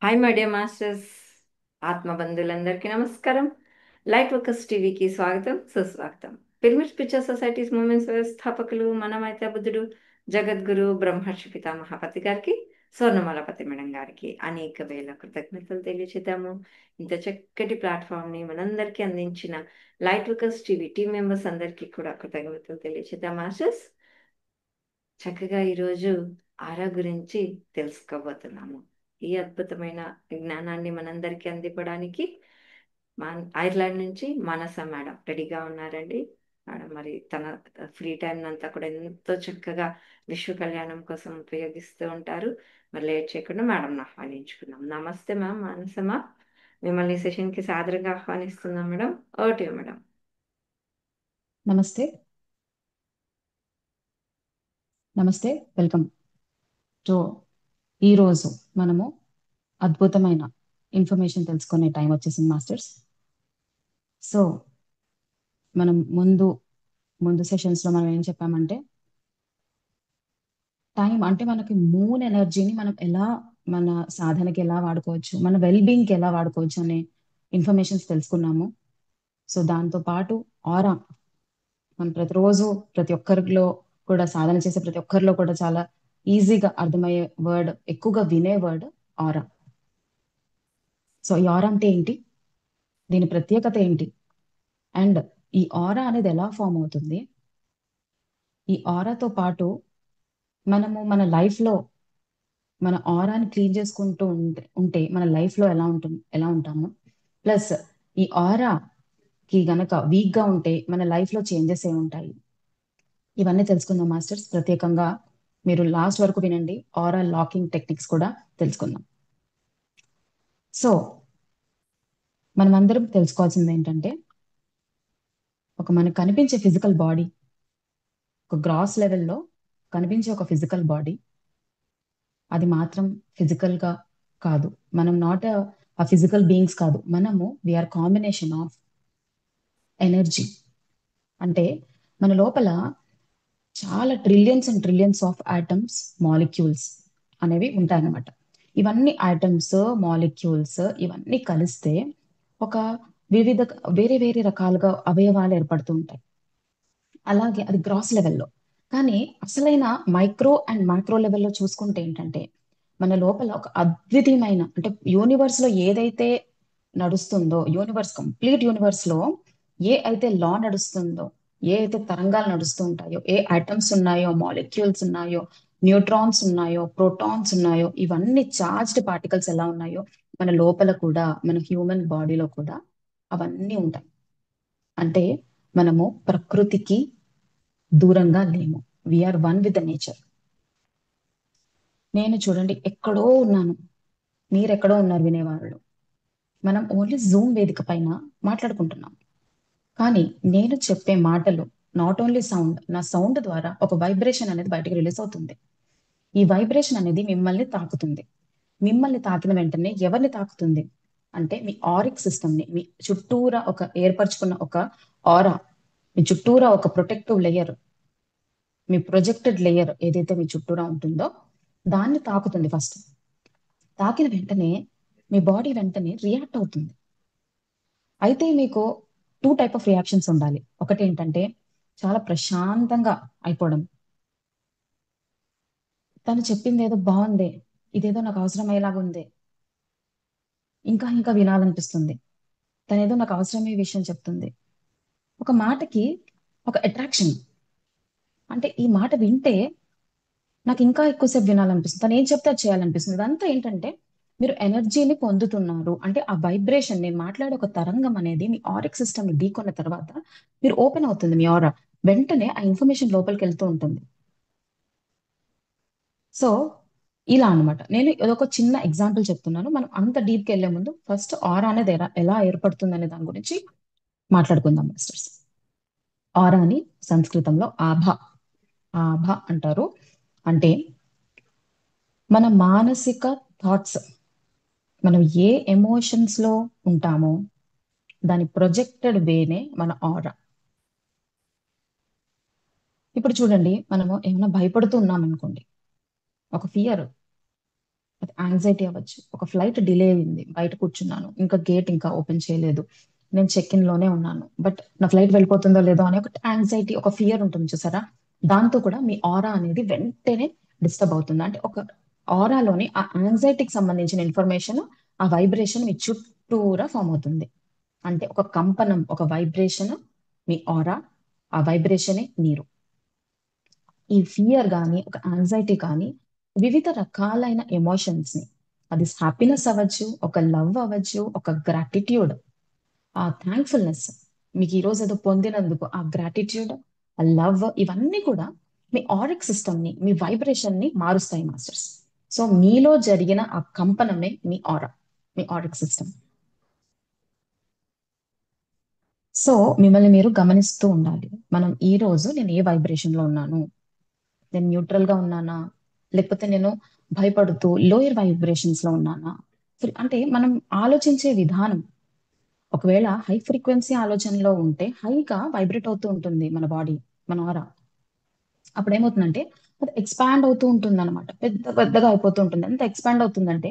Hi my dear masters, ఆత్మబంధువులందరికీ నమస్కారం. Light workers టీవీకి స్వాగతం, సుస్వాగతం. పిరమిడ్ పిక్చర్ సొసైటీస్ మూమెంట్స్ వ్యవస్థాపకులు మనమైతే బుద్ధుడు జగద్గురు బ్రహ్మర్షి పితామహపతి గారికి, స్వర్ణమాలపతి మేడం గారికి అనేక వేల కృతజ్ఞతలు తెలియచేద్దాము. ఇంత చక్కటి ప్లాట్ఫామ్ని మనందరికీ అందించిన light workers TV team members అందరికీ కూడా కృతజ్ఞతలు తెలియచేద్దాం మాస్టర్స్. చక్కగా ఈరోజు ఆరా గురించి తెలుసుకోబోతున్నాము. ఈ అద్భుతమైన విజ్ఞానాన్ని మనందరికీ అందివ్వడానికి ఐర్లాండ్ నుంచి మానస మేడం రెడీగా ఉన్నారండి. మేడం మరి తన ఫ్రీ టైం అంతా కూడా ఎంతో చక్కగా విశ్వ కళ్యాణం కోసం ఉపయోగిస్తూ ఉంటారు. మరి లేట్ చేయకుండా మేడంని ఆహ్వానించుకుందాం. నమస్తే మ్యామ్, మానస మ్యామ్, మిమ్మల్ని సెషన్కి సాదరంగా ఆహ్వానిస్తున్నాం మేడం. Okay madam. నమస్తే. నమస్తే, వెల్కమ్ టు ఈరోజు మనము అద్భుతమైన ఇన్ఫర్మేషన్ తెలుసుకునే టైం వచ్చేసింది మాస్టర్స్. సో మనం ముందు ముందు సెషన్స్లో మనం ఏం చెప్పామంటే, టైం అంటే మనకి మూన్ ఎనర్జీని మనం ఎలా మన సాధనకి ఎలా వాడుకోవచ్చు, మన వెల్ బీయింగ్కి ఎలా వాడుకోవచ్చు అనే ఇన్ఫర్మేషన్స్ తెలుసుకున్నాము. సో దాంతో పాటు ఆరా, మనం ప్రతిరోజు ప్రతి ఒక్కరిలో కూడా సాధన చేసే ప్రతి ఒక్కరిలో కూడా చాలా ఈజీగా అర్థమయ్యే వర్డ్, ఎక్కువగా వినే వర్డ్ ఆరా. సో ఈ ఆరా అంటే ఏంటి, దీని ప్రత్యేకత ఏంటి, అండ్ ఈ ఆరా అనేది ఎలా ఫామ్ అవుతుంది, ఈ ఆరాతో పాటు మనము మన లైఫ్ లో మన ఆరాని క్లీన్ చేసుకుంటూ ఉంటే మన లైఫ్ లో ఎలా ఉంటాము, ప్లస్ ఈ ఆరాకి గనక వీక్ గా ఉంటే మన లైఫ్ లో చేంజెస్ ఉంటాయి, ఇవన్నీ తెలుసుకుందాం మాస్టర్స్. ప్రత్యేకంగా మీరు లాస్ట్ వరకు వినండి, ఆరా లాకింగ్ టెక్నిక్స్ కూడా తెలుసుకుందాం. సో మనం అందరం తెలుసుకోవాల్సింది ఏంటంటే, ఒక మనకు కనిపించే ఫిజికల్ బాడీ, ఒక గ్రాస్ లెవెల్లో కనిపించే ఒక ఫిజికల్ బాడీ, అది మాత్రం ఫిజికల్ గా కాదు. మనం నాట్ ఆ ఫిజికల్ బీయింగ్స్ కాదు, మనము వీఆర్ కాంబినేషన్ ఆఫ్ ఎనర్జీ. అంటే మన లోపల చాలా trillions and trillions of atoms, molecules అనేవి ఉంటాయన్నమాట. ఇవన్నీ ఆటమ్స్, మాలిక్యూల్స్ ఇవన్నీ కలిస్తే ఒక వివిధ వేరే వేరే రకాలుగా అవయవాలు ఏర్పడుతూ ఉంటాయి. అలాగే అది గ్రాస్ లెవెల్లో. కానీ అసలైన మైక్రో అండ్ మైక్రో లెవెల్లో చూసుకుంటే ఏంటంటే, మన లోపల ఒక అద్వితీయమైన, అంటే యూనివర్స్ లో ఏదైతే నడుస్తుందో, యూనివర్స్ కంప్లీట్ యూనివర్స్ లో ఏ అయితే లా నడుస్తుందో, ఏ అయితే తరంగాలు నడుస్తూ ఉంటాయో, ఏ ఐటమ్స్ ఉన్నాయో, మాలిక్యూల్స్ ఉన్నాయో, న్యూట్రాన్స్ ఉన్నాయో, ప్రోటాన్స్ ఉన్నాయో, ఇవన్నీ చార్జ్డ్ పార్టికల్స్ ఎలా ఉన్నాయో మన లోపల కూడా, మన హ్యూమన్ బాడీలో కూడా అవన్నీ ఉంటాయి. అంటే మనము ప్రకృతికి దూరంగా లేము. We're one with the nature. నేను చూడండి ఎక్కడో ఉన్నాను, మీరెక్కడో ఉన్నారు వినేవాళ్ళు. మనం ఓన్లీ జూమ్ వేదిక పైన మాట్లాడుకుంటున్నాం. కానీ నేను చెప్పే మాటలు నాట్ ఓన్లీ సౌండ్, నా సౌండ్ ద్వారా ఒక వైబ్రేషన్ అనేది బయటకు రిలీజ్ అవుతుంది. ఈ వైబ్రేషన్ అనేది మిమ్మల్ని తాకుతుంది. మిమ్మల్ని తాకిన వెంటనే ఎవరిని తాకుతుంది అంటే, మీ ఆరిక్ సిస్టమ్ ని, మీ చుట్టూరా ఒక ఏర్పరచుకున్న ఒక ఆరా, మీ చుట్టూరా ఒక ప్రొటెక్టివ్ లేయర్, మీ ప్రొజెక్టెడ్ లేయర్ ఏదైతే మీ చుట్టూరా ఉంటుందో దాన్ని తాకుతుంది ఫస్ట్. తాకిన వెంటనే మీ బాడీ వెంటనే రియాక్ట్ అవుతుంది. అయితే మీకు టూ టైప్ ఆఫ్ రియాక్షన్స్ ఉండాలి. ఒకటి ఏంటంటే చాలా ప్రశాంతంగా అయిపోవడం, తను చెప్పింది ఏదో బాగుంది, ఇదేదో నాకు అవసరమయ్యేలాగా ఉంది, ఇంకా ఇంకా వినాలనిపిస్తుంది, తనేదో నాకు అవసరమయ్యే విషయం చెప్తుంది. ఒక మాటకి ఒక అట్రాక్షన్, అంటే ఈ మాట వింటే నాకు ఇంకా ఎక్కువసేపు వినాలనిపిస్తుంది, తను ఏం చెప్తే అది చేయాలనిపిస్తుంది. ఇదంతా ఏంటంటే మీరు ఎనర్జీని పొందుతున్నారు. అంటే ఆ వైబ్రేషన్, నేను మాట్లాడే ఒక తరంగం అనేది మీ ఆరిక్ సిస్టమ్ ని ఢీకొన్న తర్వాత మీరు ఓపెన్ అవుతుంది మీ ఆరా. వెంటనే ఆ ఇన్ఫర్మేషన్ లోపలికి వెళ్తూ ఉంటుంది. సో ఇలా అన్నమాట. నేను ఒక చిన్న ఎగ్జాంపుల్ చెప్తున్నాను. మనం అంత డీప్కి వెళ్లే ముందు ఫస్ట్ ఆరా అనేది ఎలా ఏర్పడుతుంది అనే దాని గురించి మాట్లాడుకుందాం మాస్టర్స్. ఆరా అని సంస్కృతంలో ఆభ అంటారు. అంటే మన మానసిక థాట్స్, మనం ఏ ఎమోషన్స్ లో ఉంటామో దాని ప్రొజెక్టెడ్ వేనే మన ఆరా. ఇప్పుడు చూడండి, మనము ఏమైనా భయపడుతూ ఉన్నాం అనుకోండి, ఒక ఫియర్, అది యాంగ్జైటీ అవ్వచ్చు. ఒక ఫ్లైట్ డిలే అయింది, బయట కూర్చున్నాను, ఇంకా గేట్ ఇంకా ఓపెన్ చేయలేదు, నేను చెక్ ఇన్ లోనే ఉన్నాను, బట్ నా ఫ్లైట్ వెళ్ళిపోతుందో లేదో అనే ఒక యాంగ్జైటీ, ఒక ఫియర్ ఉంటుంది చూసారా. దాంతో కూడా మీ ఆరా అనేది వెంటనే డిస్టర్బ్ అవుతుంది. అంటే ఒక ఆరాలోని ఆ యాంగ్జైటీకి సంబంధించిన ఇన్ఫర్మేషన్, ఆ వైబ్రేషన్ మీ చుట్టూరా ఫామ్ అవుతుంది. అంటే ఒక కంపనం, ఒక వైబ్రేషన్, మీ ఆరా, ఆ వైబ్రేషనే మీరు. ఈ ఫియర్ కానీ ఒక యాంగ్జైటీ కానీ వివిధ రకాలైన ఎమోషన్స్ ని, అది హ్యాపీనెస్ అవ్వచ్చు, ఒక లవ్ అవ్వచ్చు, ఒక గ్రాటిట్యూడ్, ఆ థ్యాంక్ఫుల్నెస్, మీకు ఈ రోజు ఏదో పొందినందుకు ఆ గ్రాటిట్యూడ్, ఆ లవ్, ఇవన్నీ కూడా మీ ఆరిక్ సిస్టమ్ ని, మీ వైబ్రేషన్ ని మారుస్తాయి మాస్టర్స్. సో మీలో జరిగిన ఆ కంపనమే మీ ఆరా, మీ ఆరిక్ సిస్టమ్. సో మిమ్మల్ని మీరు గమనిస్తూ ఉండాలి. మనం ఈ రోజు నేను ఏ వైబ్రేషన్ లో ఉన్నాను, నేను న్యూట్రల్ గా ఉన్నానా, లేకపోతే నేను భయపడుతూ లోయర్ వైబ్రేషన్స్ లో ఉన్నానా. అంటే మనం ఆలోచించే విధానం, ఒకవేళ హై ఫ్రీక్వెన్సీ ఆలోచనలో ఉంటే హైగా వైబ్రేట్ అవుతూ ఉంటుంది మన బాడీ, మన ఆరా. అప్పుడు ఏమవుతుందంటే అది ఎక్స్పాండ్ అవుతూ ఉంటుంది అనమాట, పెద్ద పెద్దగా అయిపోతూ ఉంటుంది. ఎంత ఎక్స్పాండ్ అవుతుందంటే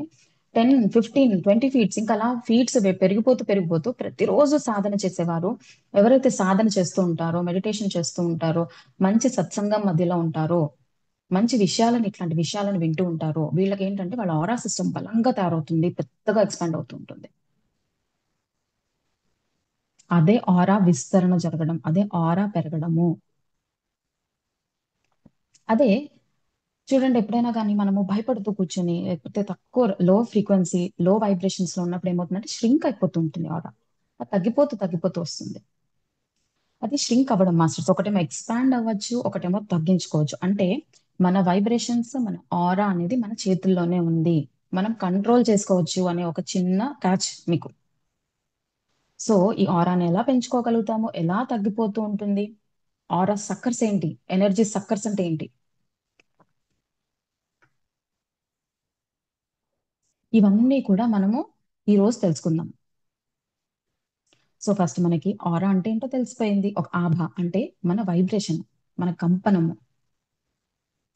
10, 15, 20 ఫీట్స్, ఇంకా అలా ఫీట్స్ పెరిగిపోతూ పెరిగిపోతూ, ప్రతిరోజు సాధన చేసేవారు, ఎవరైతే సాధన చేస్తూ ఉంటారో, మెడిటేషన్ చేస్తూ ఉంటారో, మంచి సత్సంగం మధ్యలో ఉంటారో, మంచి విషయాలను, ఇట్లాంటి విషయాలను వింటూ ఉంటారో, వీళ్ళకి ఏంటంటే వాళ్ళ ఆరా సిస్టమ్ బలంగా తయారవుతుంది, పెద్దగా ఎక్స్పాండ్ అవుతూ ఉంటుంది. అదే ఆరా విస్తరణ జరగడం, అదే ఆరా పెరగడము. అదే చూడండి, ఎప్పుడైనా కానీ మనము భయపడుతూ కూర్చొని, లేకపోతే తక్కువ లో ఫ్రీక్వెన్సీ, లో వైబ్రేషన్స్ లో ఉన్నప్పుడు ఏమవుతుందంటే ష్రింక్ అయిపోతూ ఉంటుంది ఆరా. అది తగ్గిపోతూ తగ్గిపోతూ వస్తుంది. అది ష్రింక్ అవ్వడం మాస్టర్స్. ఒకటేమో ఎక్స్పాండ్ అవ్వచ్చు, ఒకటేమో తగ్గించుకోవచ్చు. అంటే మన వైబ్రేషన్స్, మన ఆరా అనేది మన చేతుల్లోనే ఉంది, మనం కంట్రోల్ చేసుకోవచ్చు అనే ఒక చిన్న క్యాచ్ మీకు. సో ఈ ఆరాని ఎలా పెంచుకోగలుగుతాము, ఎలా తగ్గిపోతూ ఉంటుంది, ఆరా సక్కర్స్ ఏంటి, ఎనర్జీ సక్కర్స్ అంటే ఏంటి, ఇవన్నీ కూడా మనము ఈ రోజు తెలుసుకుందాం. సో ఫస్ట్ మనకి ఆరా అంటే ఏంటో తెలిసిపోయింది. ఒక ఆభ అంటే మన వైబ్రేషన్, మన కంపనము,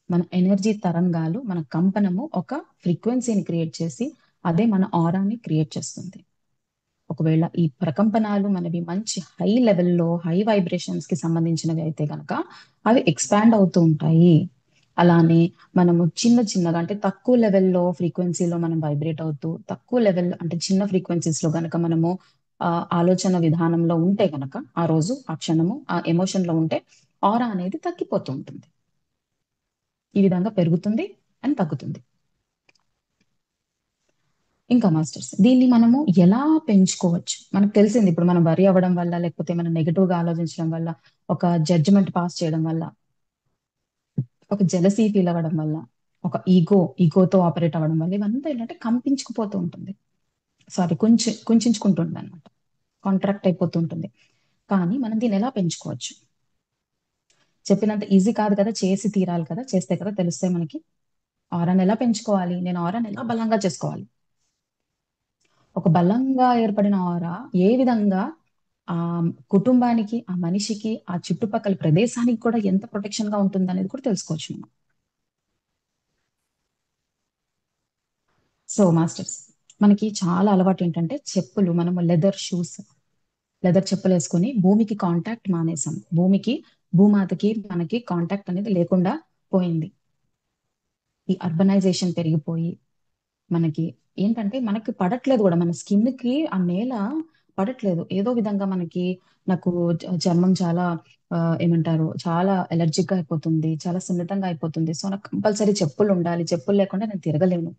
మన ఎనర్జీ తరంగాలు, మన కంపనము ఒక ఫ్రీక్వెన్సీని క్రియేట్ చేసి అదే మన ఆరాని క్రియేట్ చేస్తుంది. ఒకవేళ ఈ ప్రకంపనాలు మనవి మంచి హై లెవెల్లో, హై వైబ్రేషన్స్ కి సంబంధించినవి అయితే గనక అవి ఎక్స్పాండ్ అవుతూ ఉంటాయి. అలానే మనము చిన్న చిన్నగా, అంటే తక్కువ లెవెల్లో ఫ్రీక్వెన్సీలో మనం వైబ్రేట్ అవుతూ, తక్కువ లెవెల్ అంటే చిన్న ఫ్రీక్వెన్సీస్ లో గనక మనము ఆలోచన విధానంలో ఉంటే గనక, ఆ రోజు ఆ క్షణము ఆ ఎమోషన్ లో ఉంటే ఆరా అనేది తగ్గిపోతూ ఉంటుంది. ఈ విధంగా పెరుగుతుంది అని తగ్గుతుంది. ఇంకా మాస్టర్స్, దీన్ని మనము ఎలా పెంచుకోవచ్చు, మనకు తెలిసింది. ఇప్పుడు మనం వరి అవ్వడం వల్ల, లేకపోతే మనం నెగటివ్ గా ఆలోచించడం వల్ల, ఒక జడ్జిమెంట్ పాస్ చేయడం వల్ల, ఒక జెలసీ ఫీల్ అవ్వడం వల్ల, ఒక ఈగోతో ఆపరేట్ అవ్వడం వల్ల, ఇవంతా ఏంటంటే కంపించుకుపోతూ ఉంటుంది. సారీ, కుంచుకుంటుంది అనమాట, కాంట్రాక్ట్ అయిపోతూ ఉంటుంది. కానీ మనం దీన్ని ఎలా పెంచుకోవచ్చు, చెప్పినంత ఈజీ కాదు కదా, చేసి తీరాలి కదా, చేస్తే కదా తెలుస్తాయి మనకి. ఆరాన్ని ఎలా పెంచుకోవాలి, నేను ఆరాన్ని ఎలా బలంగా చేసుకోవాలి, ఒక బలంగా ఏర్పడిన ఆరా ఏ విధంగా ఆ కుటుంబానికి, ఆ మనిషికి, ఆ చుట్టుపక్కల ప్రదేశానికి కూడా ఎంత ప్రొటెక్షన్ గా ఉంటుంది అనేది కూడా తెలుసుకోవచ్చు మనం. సో మాస్టర్స్, మనకి చాలా అలవాటు ఏంటంటే చెప్పులు, మనము లెదర్ చెప్పులు వేసుకొని భూమికి కాంటాక్ట్ మానేసాం. భూమాతకి మనకి కాంటాక్ట్ అనేది లేకుండా పోయింది. ఈ అర్బనైజేషన్ పెరిగిపోయి మనకి ఏంటంటే మనకి పడట్లేదు కూడా, మన స్కిన్ కి ఆ నేల పడట్లేదు. ఏదో విధంగా మనకి, నాకు చర్మం చాలా ఏమంటారు, చాలా ఎలర్జిక్ గా అయిపోతుంది, చాలా సున్నితంగా అయిపోతుంది. సో నాకు కంపల్సరీ చెప్పులు ఉండాలి, చెప్పులు లేకుండా నేను తిరగలేను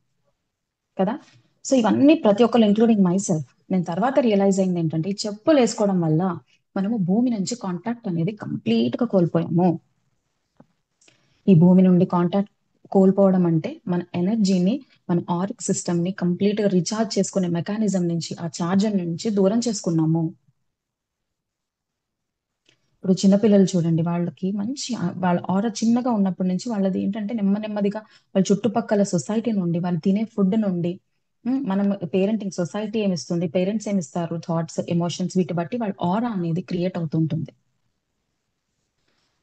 కదా. సో ఇవన్నీ ప్రతి ఒక్కరు, ఇంక్లూడింగ్ మై సెల్ఫ్, నేను తర్వాత రియలైజ్ అయింది ఏంటంటే, ఈ చెప్పులు వేసుకోవడం వల్ల మనము భూమి నుంచి కాంటాక్ట్ అనేది కంప్లీట్ గా కోల్పోయాము. ఈ భూమి నుండి కాంటాక్ట్ కోల్పోవడం అంటే మన ఎనర్జీని, మన ఆరిక్ సిస్టమ్ ని కంప్లీట్ గా రీఛార్జ్ చేసుకునే మెకానిజం నుంచి, ఆ చార్జర్ నుంచి దూరం చేసుకున్నాము. ఇప్పుడు చిన్నపిల్లలు చూడండి, వాళ్ళకి మంచి వాళ్ళ ఆర చిన్నగా ఉన్నప్పటి నుంచి వాళ్ళది ఏంటంటే నెమ్మదిగా వాళ్ళ చుట్టుపక్కల సొసైటీ నుండి, వాళ్ళు తినే ఫుడ్ నుండి, మనం పేరెంటింగ్, సొసైటీ ఏమిస్తుంది, పేరెంట్స్ ఏమిస్తారు, థాట్స్, ఎమోషన్స్, వీటి బట్టి వాళ్ళ ఆర అనేది క్రియేట్ అవుతుంటుంది.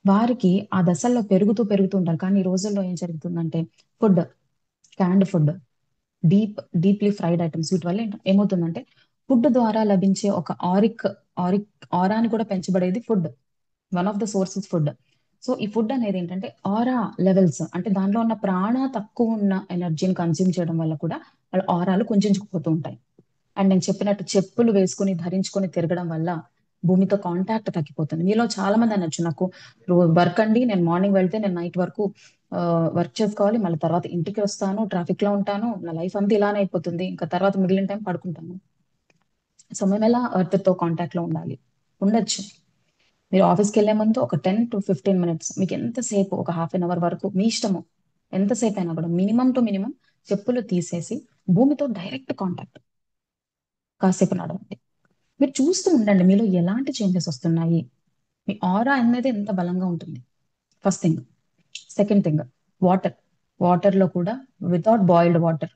వారికి ఆ దశల్లో పెరుగుతూ పెరుగుతూ ఉంటారు. కానీ ఈ రోజుల్లో ఏం జరుగుతుందంటే, food, క్యాండ్ food, deeply fried items వీటి వల్ల ఏమవుతుందంటే ఫుడ్ ద్వారా లభించే ఒక ఆరిక్ ఆరాని కూడా పెంచబడేది food. One of the sources food. So ఈ ఫుడ్ అనేది ఏంటంటే ఆరా లెవెల్స్, అంటే దానిలో ఉన్న ప్రాణ తక్కువ ఉన్న ఎనర్జీని కన్స్యూమ్ చేయడం వల్ల కూడా వాళ్ళ ఆరాలు కుంచుకుపోతూ ఉంటాయి. అండ్ నేను చెప్పినట్టు చెప్పులు వేసుకుని ధరించుకొని తిరగడం వల్ల భూమితో కాంటాక్ట్ తగ్గిపోతుంది. మీలో చాలా మంది అనొచ్చు నాకు వర్క్ అండి, నేను మార్నింగ్ వెళ్తే నేను నైట్ వరకు వర్క్ చేసుకోవాలి, మళ్ళీ తర్వాత ఇంటికి వస్తాను, ట్రాఫిక్ లో ఉంటాను, నా లైఫ్ అంతా ఇలానే అయిపోతుంది, ఇంకా తర్వాత మిగిలిన టైం పడుకుంటాను. సో మేము ఎలా ఎర్త్ తో కాంటాక్ట్ లో ఉండాలి? ఉండొచ్చు. మీరు ఆఫీస్కి వెళ్లే ముందు ఒక 10 to 15 minutes, మీకు ఎంతసేపు, ఒక హాఫ్ 1 hour వరకు మీ ఇష్టము, ఎంతసేపు అయినా కూడా మినిమం టు మినిమం చెప్పులు తీసేసి భూమితో డైరెక్ట్ కాంటాక్ట్ కాసేపు నడవండి. మీరు చూస్తూ ఉండండి మీలో ఎలాంటి చేంజెస్ వస్తున్నాయి. మీ ఆరా అనేది ఎంత బలంగా ఉంటుంది. First thing. Second thing, water. Water లో కూడా without boiled water,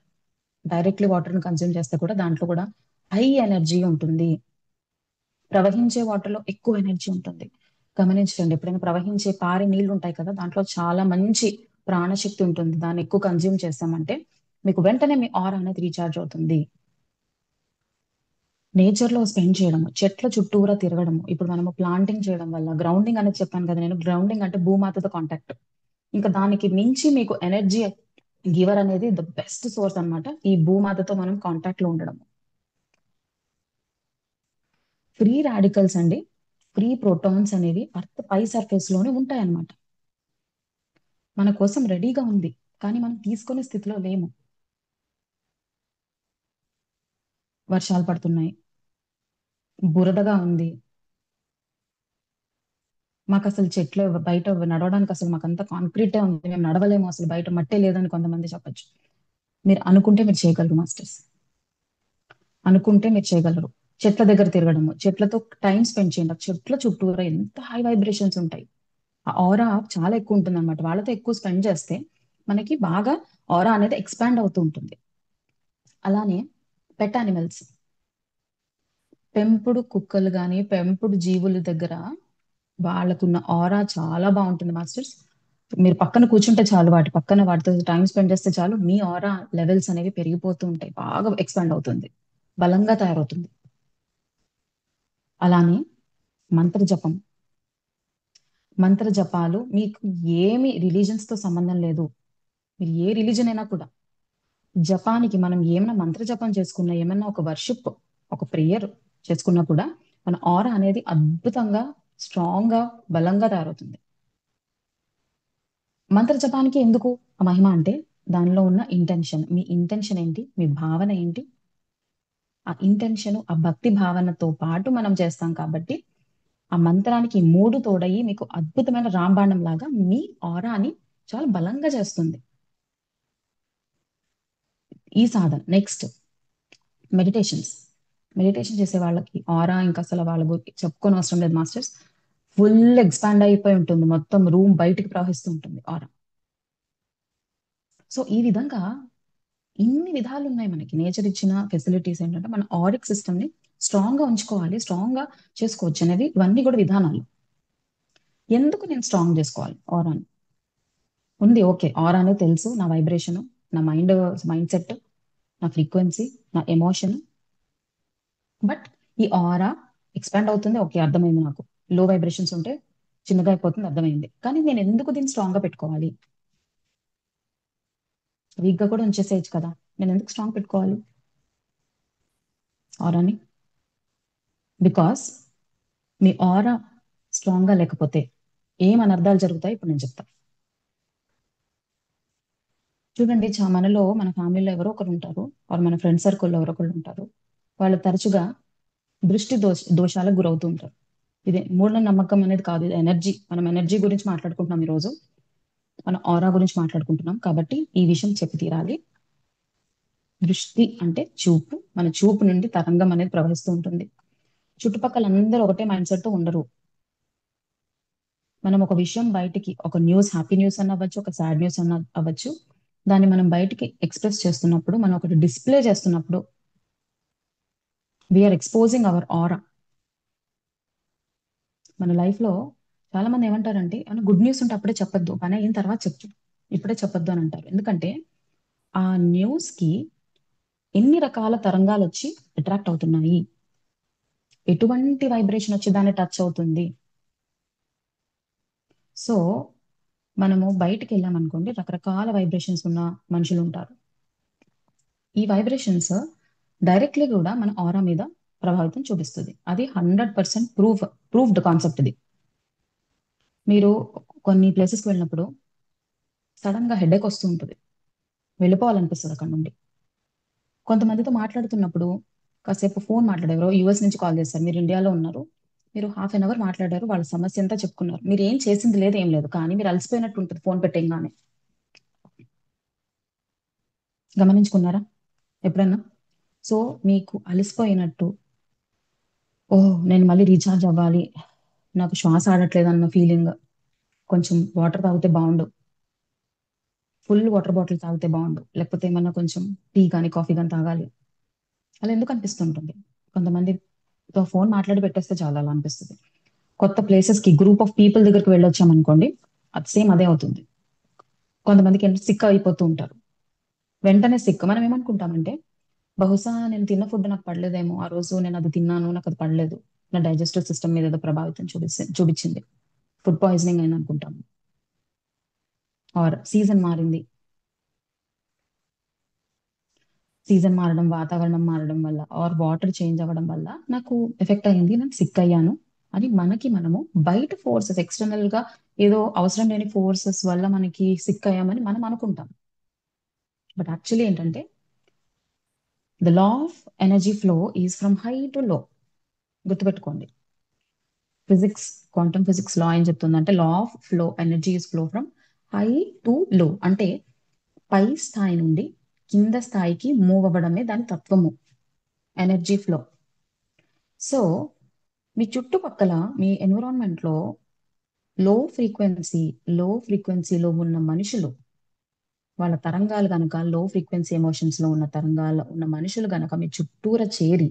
directly water ని కన్జ్యూమ్ చేస్తే కూడా దాంట్లో కూడా హై ఎనర్జీ ఉంటుంది. ప్రవహించే వాటర్ లో ఎక్కువ ఎనర్జీ ఉంటుంది. గమనించండి, ఎప్పుడైనా ప్రవహించే పారే నీళ్లు ఉంటాయి కదా, దాంట్లో చాలా మంచి ప్రాణశక్తి ఉంటుంది. దాన్ని ఎక్కువ కన్జ్యూమ్ చేస్తామంటే మీకు వెంటనే మీ ఆరా అనేది రీఛార్జ్ అవుతుంది. నేచర్ లో స్పెండ్ చేయడము, చెట్ల చుట్టూరా తిరగడము. ఇప్పుడు మనము ప్లాంటింగ్ చేయడం వల్ల, గ్రౌండింగ్ అనేది చెప్పాను కదా నేను, గ్రౌండింగ్ అంటే భూమాతతో కాంటాక్ట్. ఇంకా దానికి మించి మీకు ఎనర్జీ గివర్ అనేది ద బెస్ట్ సోర్స్ అన్నమాట, ఈ భూమాతతో మనం కాంటాక్ట్ లో ఉండడం. ఫ్రీ రాడికల్స్ అండి, ఫ్రీ ప్రోటాన్స్ అనేవి అర్త్ పై సర్ఫేస్ లోనే ఉంటాయి అన్నమాట. మన కోసం రెడీగా ఉంది, కానీ మనం తీసుకునే స్థితిలో లేము. వర్షాలు పడుతున్నాయి, బురదగా ఉంది, మాకు అసలు చెట్లు బయట నడవడానికి అసలు మాకంతా కాంక్రీటే ఉంది, మేము నడవలేము, అసలు బయట మట్టే లేదని కొంతమంది చెప్పొచ్చు. మీరు అనుకుంటే మీరు చేయగలరు మాస్టర్స్, అనుకుంటే మీరు చేయగలరు. చెట్ల దగ్గర తిరగడము, చెట్లతో టైం స్పెండ్ చేయండి. ఆ చెట్ల చుట్టూరా ఎంత హై వైబ్రేషన్స్ ఉంటాయి. ఆ ఆరా చాలా ఎక్కువ ఉంటుంది అనమాట. వాళ్ళతో ఎక్కువ స్పెండ్ చేస్తే మనకి బాగా ఆరా అనేది ఎక్స్పాండ్ అవుతూ ఉంటుంది. అలానే పెట్ యానిమల్స్, పెంపుడు కుక్కలు గాని, పెంపుడు జీవుల దగ్గర వాళ్ళకున్న ఆరా చాలా బాగుంటుంది మాస్టర్స్. మీరు పక్కన కూర్చుంటే చాలు, వాటితో టైం స్పెండ్ చేస్తే చాలు, మీ ఆరా లెవెల్స్ అనేవి పెరిగిపోతూ ఉంటాయి, బాగా ఎక్స్పాండ్ అవుతుంది, బలంగా తయారవుతుంది. అలానే మంత్ర జపం. మంత్ర జపాలు మీకు ఏమి రిలీజన్స్ తో సంబంధం లేదు. మీరు ఏ రిలీజన్ అయినా కూడా జపానికి మనం ఏమైనా మంత్ర జపం చేసుకున్నా, ఏమైనా ఒక వర్షిప్, ఒక ప్రేయర్ చేసుకున్నా కూడా మన ఆరా అనేది అద్భుతంగా, స్ట్రాంగ్ గా, బలంగా తయారవుతుంది. మంత్ర జపానికి ఎందుకు ఆ మహిమ అంటే దానిలో ఉన్న ఇంటెన్షన్. మీ ఇంటెన్షన్ ఏంటి, మీ భావన ఏంటి, ఆ ఇంటెన్షన్, ఆ భక్తి భావనతో పాటు మనం చేస్తాం కాబట్టి ఆ మంత్రానికి ఈ మూడు తోడయి మీకు అద్భుతమైన రాంబాణం లాగా మీ ఆరాని చాలా బలంగా చేస్తుంది ఈ సాధన. Next, meditations. మెడిటేషన్ చేసే వాళ్ళకి ఆరా ఇంకా అసలు వాళ్ళ గురించి చెప్పుకోని అవసరం లేదు మాస్టర్స్. ఫుల్ ఎక్స్పాండ్ అయిపోయి ఉంటుంది, మొత్తం రూమ్ బయటికి ప్రవహిస్తూ ఉంటుంది ఆరా. సో ఈ విధంగా ఇన్ని విధాలు ఉన్నాయి మనకి. నేచర్ ఇచ్చిన ఫెసిలిటీస్ ఏంటంటే మన ఆరిక్ సిస్టమ్ ని స్ట్రాంగ్ గా ఉంచుకోవాలి, స్ట్రాంగ్ గా చేసుకోవచ్చు అనేవి, ఇవన్నీ కూడా విధానాలు. ఎందుకు నేను స్ట్రాంగ్ చేసుకోవాలి ఆరాని? ఉంది, ఓకే, ఆరా అనేది తెలుసు, నా వైబ్రేషన్, నా మైండ్ సెట్, నా ఫ్రీక్వెన్సీ, నా ఎమోషన్. బట్ ఈ ఆరా ఎక్స్పాండ్ అవుతుంది, ఓకే, అర్థమైంది నాకు. లో వైబ్రేషన్స్ ఉంటే చిన్నగా అయిపోతుంది, అర్థమైంది. కానీ నేను ఎందుకు దీన్ని స్ట్రాంగ్ గా పెట్టుకోవాలి? వీక్ గా కూడా ఉంచేసేయచ్చు కదా, నేను ఎందుకు స్ట్రాంగ్ పెట్టుకోవాలి ఆరాని? బికాస్ మీ ఆరా స్ట్రాంగ్ గా లేకపోతే ఏం అనర్థాలు జరుగుతాయి ఇప్పుడు నేను చెప్తా. చూడండి, మనలో మన ఫ్యామిలీలో ఎవరో ఒకరు ఉంటారు, వారు మన ఫ్రెండ్ సర్కిల్లో ఎవరో ఒకరు ఉంటారు, వాళ్ళు తరచుగా దృష్టి దోషాలకు గురవుతూ ఉంటారు. ఇది మూఢ నమ్మకం అనేది కాదు, ఇది ఎనర్జీ. మనం ఎనర్జీ గురించి మాట్లాడుకుంటున్నాం ఈ రోజు, మన ఆరా గురించి మాట్లాడుకుంటున్నాం కాబట్టి ఈ విషయం చెప్పి తీరాలి. దృష్టి అంటే చూపు, మన చూపు నుండి తరంగం అనేది ప్రవహిస్తూ ఉంటుంది. చుట్టుపక్కల అందరూ ఒకటే మైండ్ సెట్ తో ఉండరు. మనం ఒక విషయం బయటికి, ఒక న్యూస్, హ్యాపీ న్యూస్ అన్న అవ్వచ్చు, ఒక సాడ్ న్యూస్ అన్న అవ్వచ్చు, దాన్ని మనం బయటికి ఎక్స్ప్రెస్ చేస్తున్నప్పుడు, మనం ఒకటి డిస్ప్లే చేస్తున్నప్పుడు వీఆర్ ఎక్స్పోజింగ్ అవర్ ఆరా. మన లైఫ్ లో చాలా మంది ఏమంటారంటే, ఏమైనా గుడ్ న్యూస్ ఉంటే అప్పుడే చెప్పొద్దు, పని అయిన తర్వాత చెప్పు, ఇప్పుడే చెప్పొద్దు అని అంటారు. ఎందుకంటే ఆ న్యూస్ కి ఎన్ని రకాల తరంగాలు వచ్చి అట్రాక్ట్ అవుతున్నాయి, ఎటువంటి వైబ్రేషన్ వచ్చి దాన్ని టచ్ అవుతుంది. సో మనము బయటికి వెళ్ళామనుకోండి, రకరకాల వైబ్రేషన్స్ ఉన్న మనుషులు ఉంటారు. ఈ వైబ్రేషన్స్ డైరెక్ట్లీ కూడా మన ఆరా మీద ప్రభావితం చూపిస్తుంది. అది 100% ప్రూఫ్డ్ కాన్సెప్ట్ ఇది. మీరు కొన్ని ప్లేసెస్కి వెళ్ళినప్పుడు సడన్ గా హెడేక్ వస్తూ ఉంటుంది, వెళ్ళిపోవాలనిపిస్తుంది అక్కడ నుండి. కొంతమందితో మాట్లాడుతున్నప్పుడు కాసేపు ఫోన్ మాట్లాడారు, యుఎస్ నుంచి కాల్ చేశారు, మీరు ఇండియాలో ఉన్నారు, మీరు హాఫ్ 1 అవర్ మాట్లాడారు, వాళ్ళ సమస్య అంతా చెప్పుకున్నారు, మీరు ఏం చేసింది లేదు ఏం లేదు, కానీ మీరు అలసిపోయినట్టు ఉంటుంది ఫోన్ పెట్టేగానే. గమనించుకున్నారా ఎప్పుడన్నా? సో మీకు అలసిపోయినట్టు, ఓహ్ నేను మళ్ళీ రీఛార్జ్ అవ్వాలి, నాకు శ్వాస ఆడట్లేదు అన్న ఫీలింగ్, కొంచెం వాటర్ తాగితే బాగుండు, ఫుల్ వాటర్ బాటిల్ తాగితే బాగుండు, లేకపోతే ఏమన్నా కొంచెం టీ కానీ కాఫీ కానీ తాగాలి, అలా ఎందుకు అనిపిస్తుంటుంది? కొంతమందితో ఫోన్ మాట్లాడి పెట్టేస్తే చాలా అలా అనిపిస్తుంది. కొత్త ప్లేసెస్ కి గ్రూప్ ఆఫ్ పీపుల్ దగ్గరికి వెళ్ళొచ్చామనుకోండి, అది సేమ్ అదే అవుతుంది. కొంతమందికి సిక్ అయిపోతూ ఉంటారు, వెంటనే సిక్. మనం ఏమనుకుంటామంటే, బహుశా నేను తిన్న ఫుడ్ నాకు పడలేదేమో, ఆ రోజు నేను అది తిన్నాను నాకు అది పడలేదు, నా డైజెస్టివ్ సిస్టమ్ మీద ఏదో ప్రభావితం చూపించింది, ఫుడ్ పాయిజనింగ్ అయిన అనుకుంటాము. ఆర్ సీజన్ మారడం, వాతావరణం మారడం వల్ల, ఆర్ వాటర్ చేంజ్ అవ్వడం వల్ల నాకు ఎఫెక్ట్ అయింది, నేను సిక్ అయ్యాను అని మనకి మనము బయట ఫోర్సెస్, ఎక్స్టర్నల్ గా ఏదో అవసరం లేని ఫోర్సెస్ వల్ల మనకి సిక్ అయ్యామని మనం అనుకుంటాం. బట్ యాక్చువల్లీ ఏంటంటే, the law of energy flow is from high to లో. గుర్తుపెట్టుకోండి, ఫిజిక్స్, క్వాంటమ్ ఫిజిక్స్ లా ఏం చెప్తుందంటే, law of flow, energy is flow from high to లో. అంటే పై స్థాయి నుండి కింద స్థాయికి మూవ్ అవ్వడమే దాని తత్వము, ఎనర్జీ ఫ్లో. సో మీ చుట్టుపక్కల, మీ ఎన్విరాన్మెంట్ లో లో ఫ్రీక్వెన్సీ లో ఫ్రీక్వెన్సీలో ఉన్న మనుషులు, వాళ్ళ తరంగాలు గనక లో ఫ్రీక్వెన్సీ ఎమోషన్స్ లో ఉన్న తరంగాలు ఉన్న మనుషులు గనక మీ చుట్టూర చేరి,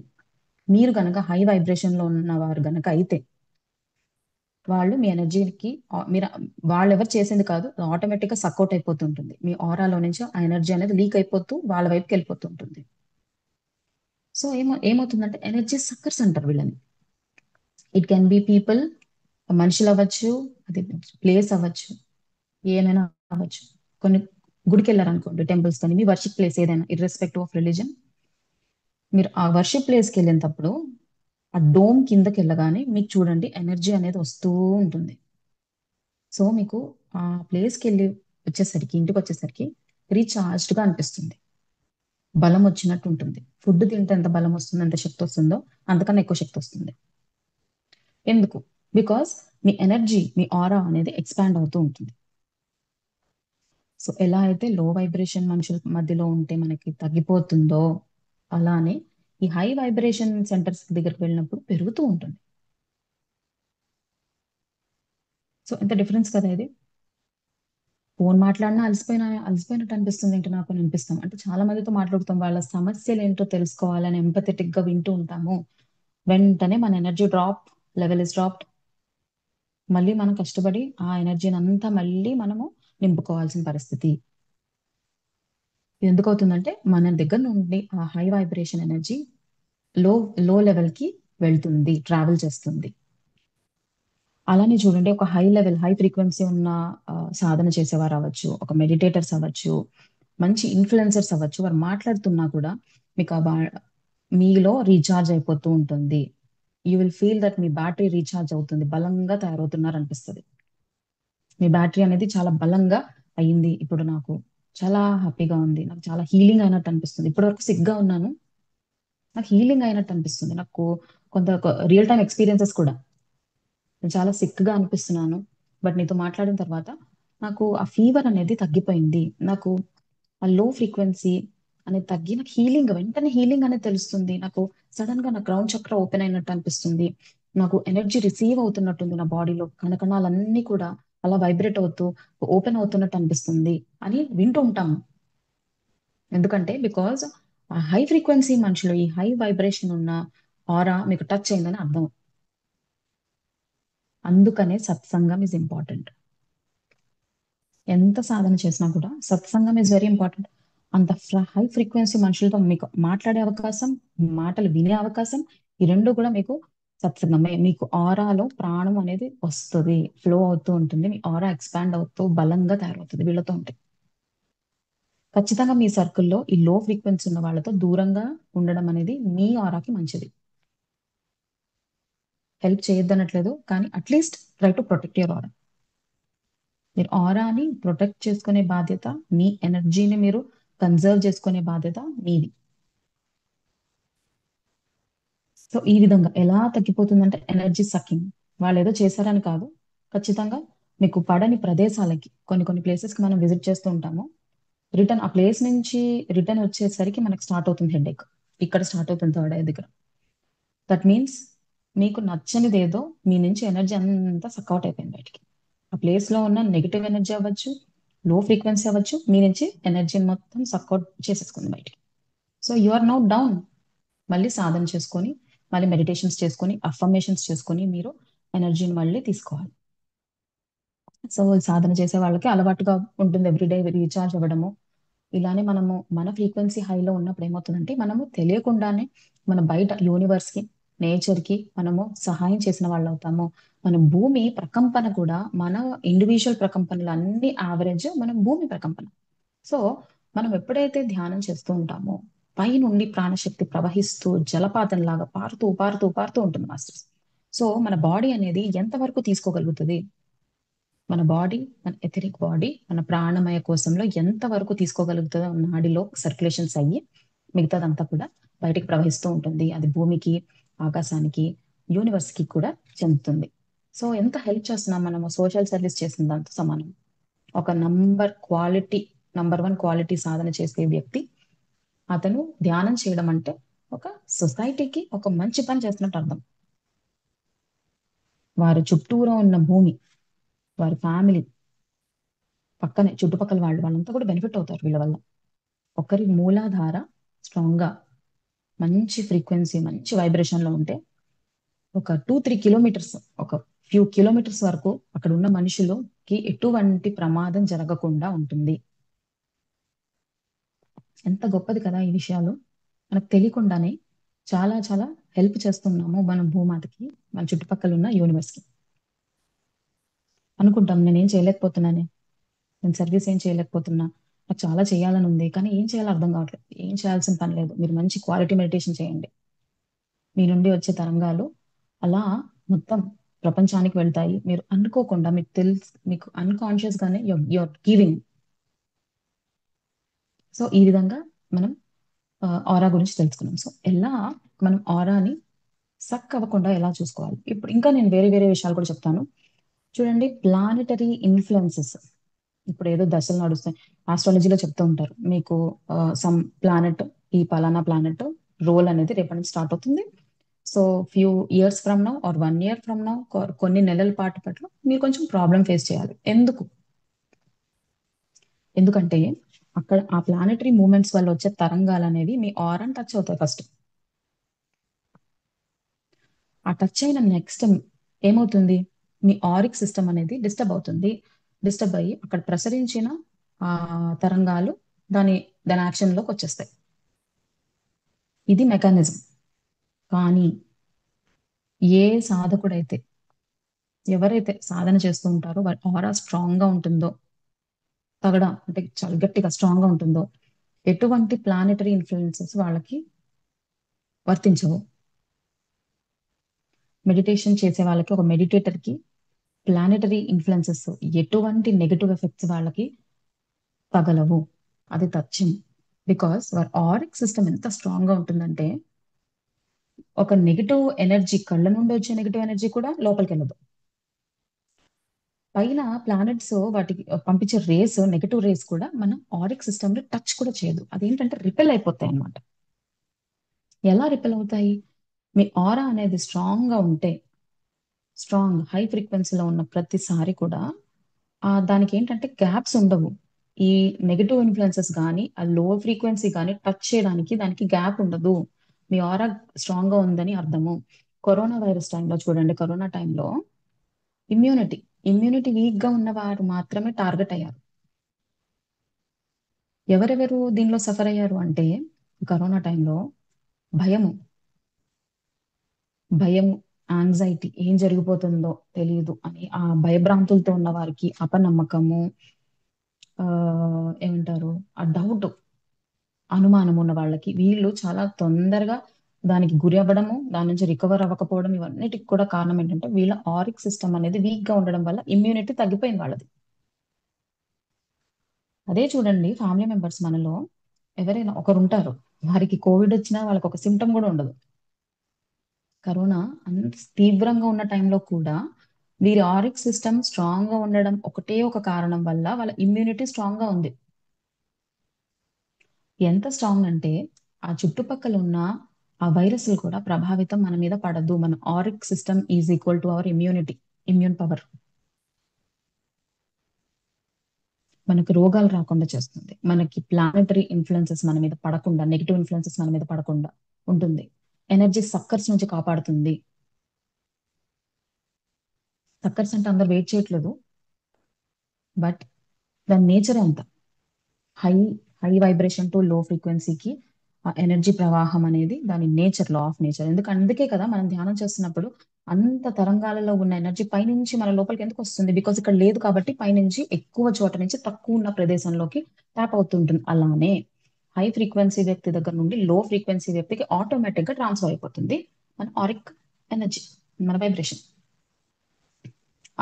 మీరు గనక హై వైబ్రేషన్ లో ఉన్న వారు గనక అయితే, వాళ్ళు మీ ఎనర్జీకి, మీరు, వాళ్ళు ఎవరు చేసింది కాదు, ఆటోమేటిక్ గా సక్అవుట్ అయిపోతుంటుంది, మీ ఆరాలో నుంచి ఆ ఎనర్జీ అనేది లీక్ అయిపోతూ వాళ్ళ వైపుకి వెళ్ళిపోతుంటుంది. సో ఏమవుతుందంటే, ఎనర్జీ సక్కర్స్ అంటారు వీళ్ళని. ఇట్ కెన్ బి పీపుల్, మనుషులు అవ్వచ్చు, అది ప్లేస్ అవ్వచ్చు, ఏమైనా అవ్వచ్చు. కొన్ని గుడికి వెళ్ళారనుకోండి, టెంపుల్స్ కానీ, మీ వర్షిప్ ప్లేస్ ఏదైనా, ఇర్రెస్పెక్టివ్ ఆఫ్ రిలీజన్, మీరు ఆ వర్షిప్ ప్లేస్కి వెళ్ళినప్పుడు ఆ డోమ్ కిందకి వెళ్ళగానే మీకు చూడండి ఎనర్జీ అనేది వస్తూ ఉంటుంది. సో మీకు ఆ ప్లేస్కి వెళ్ళి వచ్చేసరికి, ఇంటికి వచ్చేసరికి రీఛార్జ్డ్ గా అనిపిస్తుంది, బలం వచ్చినట్టు ఉంటుంది. ఫుడ్ తింటే ఎంత బలం వస్తుంది, ఎంత శక్తి వస్తుందో, అంతకన్నా ఎక్కువ శక్తి వస్తుంది. ఎందుకు? బికాస్ మీ ఎనర్జీ, మీ ఆరా అనేది ఎక్స్పాండ్ అవుతూ ఉంటుంది. సో ఎలా అయితే లో వైబ్రేషన్ మనుషుల మధ్యలో ఉంటే మనకి తగ్గిపోతుందో, అలానే ఈ హై వైబ్రేషన్ సెంటర్స్ దగ్గరికి వెళ్ళినప్పుడు పెరుగుతూ ఉంటుంది. సో ఎంత డిఫరెన్స్ కదా ఇది. ఫోన్ మాట్లాడినా అలసిపోయినట్టు అనిపిస్తుంది ఏంటి నాకు అని అనిపిస్తాం. అంటే చాలా మందితో మాట్లాడుతాం, వాళ్ళ సమస్యలు ఏంటో తెలుసుకోవాలని ఎంపథెటిక్ గా వింటూ ఉంటాము. వెంటనే మన ఎనర్జీ లెవెల్ ఇస్ డ్రాప్డ్. మళ్ళీ మనం కష్టపడి ఆ ఎనర్జీని అంతా మళ్ళీ మనము నింపుకోవాల్సిన పరిస్థితి. ఇది ఎందుకు అవుతుందంటే, మన దగ్గర నుండి ఆ హై వైబ్రేషన్ ఎనర్జీ లో లో లెవెల్ కి వెళ్తుంది, ట్రావెల్ చేస్తుంది. అలానే చూడండి, ఒక హై ఫ్రీక్వెన్సీ ఉన్న సాధన చేసేవారు అవ్వచ్చు, ఒక మెడిటేటర్స్ అవ్వచ్చు, మంచి ఇన్ఫ్లుయెన్సర్స్ అవ్వచ్చు, వారు మాట్లాడుతున్నా కూడా మీకు మీలో రీఛార్జ్ అయిపోతూ ఉంటుంది. You will feel that me battery recharge అవుతుంది, బలంగా తయారవుతున్నారు అనిపిస్తుంది. మీ బ్యాటరీ అనేది చాలా బలంగా అయ్యింది, ఇప్పుడు నాకు చాలా హ్యాపీగా ఉంది, నాకు చాలా హీలింగ్ అయినట్టు అనిపిస్తుంది, ఇప్పటి వరకు సిగ్గా ఉన్నాను, నాకు హీలింగ్ అయినట్టు అనిపిస్తుంది. నాకు కొంత రియల్ టైం ఎక్స్పీరియన్సెస్ కూడా, నేను చాలా సిక్ గా అనిపిస్తున్నాను, బట్ నీతో మాట్లాడిన తర్వాత నాకు ఆ ఫీవర్ అనేది తగ్గిపోయింది, నాకు ఆ లో ఫ్రీక్వెన్సీ అనేది తగ్గి నాకు వెంటనే హీలింగ్ అనేది తెలుస్తుంది, నాకు సడన్ గా నా గ్రౌండ్ చక్ర ఓపెన్ అయినట్టు అనిపిస్తుంది, నాకు ఎనర్జీ రిసీవ్ అవుతున్నట్టుంది, నా బాడీలో కణకణాలన్నీ కూడా అలా వైబ్రేట్ అవుతూ ఓపెన్ అవుతున్నట్టు అనిపిస్తుంది అని వింటూ ఉంటాము. ఎందుకంటే బికాజ్ ఆ హై ఫ్రీక్వెన్సీ మనుషులు, ఈ హై వైబ్రేషన్ ఉన్న ఆరా మీకు టచ్ అయిందని అర్థం. అందుకనే సత్సంగం ఇస్ ఇంపార్టెంట్. ఎంత సాధన చేసినా కూడా సత్సంగం ఇస్ వెరీ ఇంపార్టెంట్. అంత హై ఫ్రీక్వెన్సీ మనుషులతో మీకు మాట్లాడే అవకాశం, మాటలు వినే అవకాశం, ఈ రెండు కూడా మీకు సత్సంగమే. మీకు ఆరాలో ప్రాణం అనేది వస్తుంది, ఫ్లో అవుతూ ఉంటుంది. మీ ఆరా ఎక్స్పాండ్ అవుతూ బలంగా తయారవుతుంది వీళ్ళతో ఉంటే. ఖచ్చితంగా మీ సర్కిల్లో ఈ లో ఫ్రీక్వెన్సీ ఉన్న వాళ్ళతో దూరంగా ఉండడం అనేది మీ ఆరాకి మంచిది. హెల్ప్ చేయొద్దనట్లేదు, కానీ at least try to protect your aura. మీరు ఆరాని ప్రొటెక్ట్ చేసుకునే బాధ్యత, మీ ఎనర్జీని మీరు కన్జర్వ్ చేసుకునే బాధ్యత మీది. సో ఈ విధంగా ఎలా తగ్గిపోతుందంటే ఎనర్జీ సక్కింగ్. వాళ్ళు ఏదో చేశారని కాదు, ఖచ్చితంగా మీకు పడని ప్రదేశాలకి, కొన్ని కొన్ని ప్లేసెస్కి మనం విజిట్ చేస్తూ ఉంటాము. రిటర్న్ ఆ ప్లేస్ నుంచి రిటర్న్ వచ్చేసరికి మనకు స్టార్ట్ అవుతుంది హెడేక్. ఇక్కడ స్టార్ట్ అవుతుంది థర్డ్ ఐ దగ్గర. దట్ మీన్స్ మీకు నచ్చనిది ఏదో మీ నుంచి ఎనర్జీ అంతా సక్అవుట్ అయిపోయింది బయటికి. ఆ ప్లేస్ లో ఉన్న నెగిటివ్ ఎనర్జీ అవ్వచ్చు, లో ఫ్రీక్వెన్సీ అవ్వచ్చు, మీ నుంచి ఎనర్జీని మొత్తం సక్అవుట్ చేసేసుకుంది బయటికి. So you are now down. మళ్ళీ సాధన చేసుకొని, మళ్ళీ మెడిటేషన్స్ చేసుకొని, అఫర్మేషన్స్ చేసుకొని మీరు ఎనర్జీని మళ్ళీ తీసుకోవాలి. సో ఈ సాధన చేసే వాళ్ళకి అలవాటుగా ఉంటుంది ఎవ్రీడే రీఛార్జ్ అవ్వడము. ఇలానే మనము మన ఫ్రీక్వెన్సీ హైలో ఉన్నప్పుడు ఏమవుతుందంటే మనము తెలియకుండానే మన బయట యూనివర్స్ కి, నేచర్ కి మనము సహాయం చేసిన వాళ్ళు అవుతాము. మన భూమి ప్రకంపన కూడా మన ఇండివిజువల్ ప్రకంపనలు అన్ని యావరేజ్ మన భూమి ప్రకంపన. సో మనం ఎప్పుడైతే ధ్యానం చేస్తూ ఉంటామో పైనుండి ప్రాణశక్తి ప్రవహిస్తూ జలపాతం లాగా పారుతూ పారుతూ పారుతూ ఉంటుంది మాస్టర్స్. సో మన బాడీ అనేది ఎంతవరకు తీసుకోగలుగుతుంది, మన బాడీ, మన ఎథరిక్ బాడీ మన ప్రాణమయ కోశంలో ఎంత వరకు తీసుకోగలుగుతుందో నాడిలో సర్క్యులేషన్స్ అయ్యి మిగతాదంతా కూడా బయటికి ప్రవహిస్తూ ఉంటుంది. అది భూమికి, ఆకాశానికి, యూనివర్స్ కి కూడా చెందుతుంది. సో ఎంత హెల్ప్ చేస్తున్నాం మనము, సోషల్ సర్వీస్ చేసిన దాంతో సమానం. ఒక నంబర్ వన్ క్వాలిటీ సాధన చేసే వ్యక్తి, అతను ధ్యానం చేయడం అంటే ఒక సొసైటీకి ఒక మంచి పని చేస్తున్నట్టు అర్థం. వారి చుట్టూరా ఉన్న భూమి, వారి ఫ్యామిలీ, పక్కనే చుట్టుపక్కల వాళ్ళంతా కూడా బెనిఫిట్ అవుతారు వీళ్ళ వల్ల. ఒకరి మూలాధార స్ట్రాంగ్ గా మంచి ఫ్రీక్వెన్సీ, మంచి వైబ్రేషన్ లో ఉంటే ఒక 2-3 కిలోమీటర్స్, ఒక ఫ్యూ కిలోమీటర్స్ వరకు అక్కడ ఉన్న మనుషులకి ఎటువంటి ప్రమాదం జరగకుండా ఉంటుంది. ఎంత గొప్పది కదా ఈ విషయాలు. మనకు తెలియకుండానే చాలా చాలా హెల్ప్ చేస్తున్నాము మనం భూమాతకి, మన చుట్టుపక్కల ఉన్న యూనివర్స్ కి. అనుకుంటాం నేనేం చేయలేకపోతున్నానే, నేను సర్వీస్ ఏం చేయలేకపోతున్నా, నాకు చాలా చేయాలని ఉంది, కానీ ఏం చేయాలో అర్థం కావట్లేదు. ఏం చేయాల్సిన పని లేదు, మీరు మంచి క్వాలిటీ మెడిటేషన్ చేయండి. మీ నుండి వచ్చే తరంగాలు అలా మొత్తం ప్రపంచానికి వెళ్తాయి. మీరు అనుకోకుండా మీకు తెలుసు, మీకు అన్కాన్షియస్ గానే యువర్ గివింగ్. సో ఈ విధంగా మనం ఆరా గురించి తెలుసుకున్నాం. సో ఎలా మనం ఆరాని సక్ అవ్వకుండా ఎలా చూసుకోవాలి, ఇప్పుడు ఇంకా నేను వేరే వేరే విషయాలు కూడా చెప్తాను. చూడండి, ప్లానెటరీ ఇన్ఫ్లుయెన్సెస్. ఇప్పుడు ఏదో దశలు నడుస్తాయి, ఆస్ట్రాలజీలో చెప్తూ ఉంటారు మీకు సమ్ ప్లానెట్, ఈ పలానా ప్లానెట్ రోల్ అనేది రేపటి నుంచి స్టార్ట్ అవుతుంది. So few years from now or 1 year from now, కొన్ని నెలల పాటు పట్ల మీరు కొంచెం ప్రాబ్లం ఫేస్ చేయాలి. ఎందుకంటే అక్కడ ఆ ప్లానెటరీ మూమెంట్స్ వల్ల వచ్చే తరంగాలు అనేవి మీ ఆరాని టచ్ అవుతాయి ఫస్ట్. ఆ టచ్ అయిన నెక్స్ట్ ఏమవుతుంది, మీ ఆరిక్ సిస్టమ్ అనేది డిస్టర్బ్ అవుతుంది. డిస్టర్బ్ అయ్యి అక్కడ ప్రసరించిన ఆ తరంగాలు దాని దాని యాక్షన్ లోకి వచ్చేస్తాయి. ఇది మెకానిజం. కానీ ఏ సాధకుడైతే, ఎవరైతే సాధన చేస్తూ ఉంటారో వారి ఆరా స్ట్రాంగ్ గా ఉంటుందో, తగడ అంటే చాలా గట్టిగా స్ట్రాంగ్ గా ఉంటుందో, ఎటువంటి ప్లానెటరీ ఇన్ఫ్లుయెన్సెస్ వాళ్ళకి వర్తించవు. మెడిటేషన్ చేసే వాళ్ళకి, ఒక మెడిటేటర్ కి ప్లానెటరీ ఇన్ఫ్లుయెన్సెస్, ఎటువంటి నెగటివ్ ఎఫెక్ట్స్ వాళ్ళకి తగలవు. అది తథ్యం. బికాస్ వారి ఆరిక్ సిస్టమ్ ఎంత స్ట్రాంగ్ గా ఉంటుందంటే ఒక నెగిటివ్ ఎనర్జీ, కళ్ళ నుండి వచ్చే నెగిటివ్ ఎనర్జీ కూడా లోపలికి వెళ్ళదు. పైన ప్లానెట్స్ వాటికి పంపించే రేస్, నెగిటివ్ రేస్ కూడా మన ఆరిక్ సిస్టమ్ లో టచ్ కూడా చేయదు. అదేంటంటే రిపెల్ అయిపోతాయి అన్నమాట. ఎలా రిపెల్ అవుతాయి, మీ ఆరా అనేది స్ట్రాంగ్ గా ఉంటే, స్ట్రాంగ్ హై ఫ్రీక్వెన్సీలో ఉన్న ప్రతిసారి కూడా దానికి ఏంటంటే గ్యాప్స్ ఉండవు. ఈ నెగటివ్ ఇన్ఫ్లుయెన్సెస్ కానీ, ఆ లో ఫ్రీక్వెన్సీ కానీ టచ్ చేయడానికి దానికి గ్యాప్ ఉండదు. మీ ఆరా స్ట్రాంగ్ గా ఉందని అర్థము. కరోనా వైరస్ టైంలో చూడండి, కరోనా టైంలో ఇమ్యూనిటీ ఇమ్యూనిటీ వీక్ గా ఉన్న వారు మాత్రమే టార్గెట్ అయ్యారు. ఎవరెవరు దీనిలో సఫర్ అయ్యారు అంటే కరోనా టైంలో భయము భయము యాంగ్జైటీ ఏం జరిగిపోతుందో తెలియదు అని ఆ భయభ్రాంతులతో ఉన్న వారికి అపనమ్మకము, ఆ ఏమంటారు, ఆ డౌట్, అనుమానం ఉన్న వాళ్ళకి వీళ్ళు చాలా తొందరగా దానికి గురి అవ్వడము, దాని నుంచి రికవర్ అవ్వకపోవడం, ఇవన్నిటికి కూడా కారణం ఏంటంటే వీళ్ళ ఆరిక్ సిస్టమ్ అనేది వీక్ గా ఉండడం వల్ల ఇమ్యూనిటీ తగ్గిపోయింది వాళ్ళది. అదే చూడండి, ఫ్యామిలీ మెంబర్స్ మనలో ఎవరైనా ఒకరు ఉంటారు, వారికి కోవిడ్ వచ్చినా వాళ్ళకి ఒక సిమ్టమ్ కూడా ఉండదు. కరోనా అంత తీవ్రంగా ఉన్న టైంలో కూడా వీరి ఆరిక్ సిస్టమ్ స్ట్రాంగ్ గా ఉండడం ఒకటే ఒక కారణం వల్ల వాళ్ళ ఇమ్యూనిటీ స్ట్రాంగ్ గా ఉంది. ఎంత స్ట్రాంగ్ అంటే ఆ చుట్టుపక్కల ఉన్న ఆ వైరస్లు కూడా ప్రభావితం మన మీద పడదు. మన auric system is equal to our immunity, immune power. మనకు రోగాలు రాకుండా చేస్తుంది, మనకి ప్లానటరీ ఇన్ఫ్లుయెన్సెస్ మన మీద పడకుండా, నెగిటివ్ ఇన్ఫ్లుయెన్సెస్ మన మీద పడకుండా ఉంటుంది, ఎనర్జీ సక్కర్స్ నుంచి కాపాడుతుంది. సక్కర్స్ అంటే అందరు వెయిట్ చేయట్లేదు, బట్ దాని నేచర్ అంత హై హై వైబ్రేషన్ టు లో ఫ్రీక్వెన్సీకి ఆ ఎనర్జీ ప్రవాహం అనేది దాని నేచర్, లా ఆఫ్ నేచర్. అందుకే కదా మనం ధ్యానం చేస్తున్నప్పుడు అంత తరంగాలలో ఉన్న ఎనర్జీ పైనుంచి మన లోపలికి ఎందుకు వస్తుంది? బికాజ్ ఇక్కడ లేదు కాబట్టి పైనుంచి ఎక్కువ చోట నుంచి తక్కువ ఉన్న ప్రదేశంలోకి ట్యాప్ అవుతుంటుంది. అలానే హై ఫ్రీక్వెన్సీ వ్యక్తి దగ్గర నుండి లో ఫ్రీక్వెన్సీ వ్యక్తికి ఆటోమేటిక్ గా ట్రాన్స్ఫర్ అయిపోతుంది మన ఆరిక్ ఎనర్జీ, మన వైబ్రేషన్.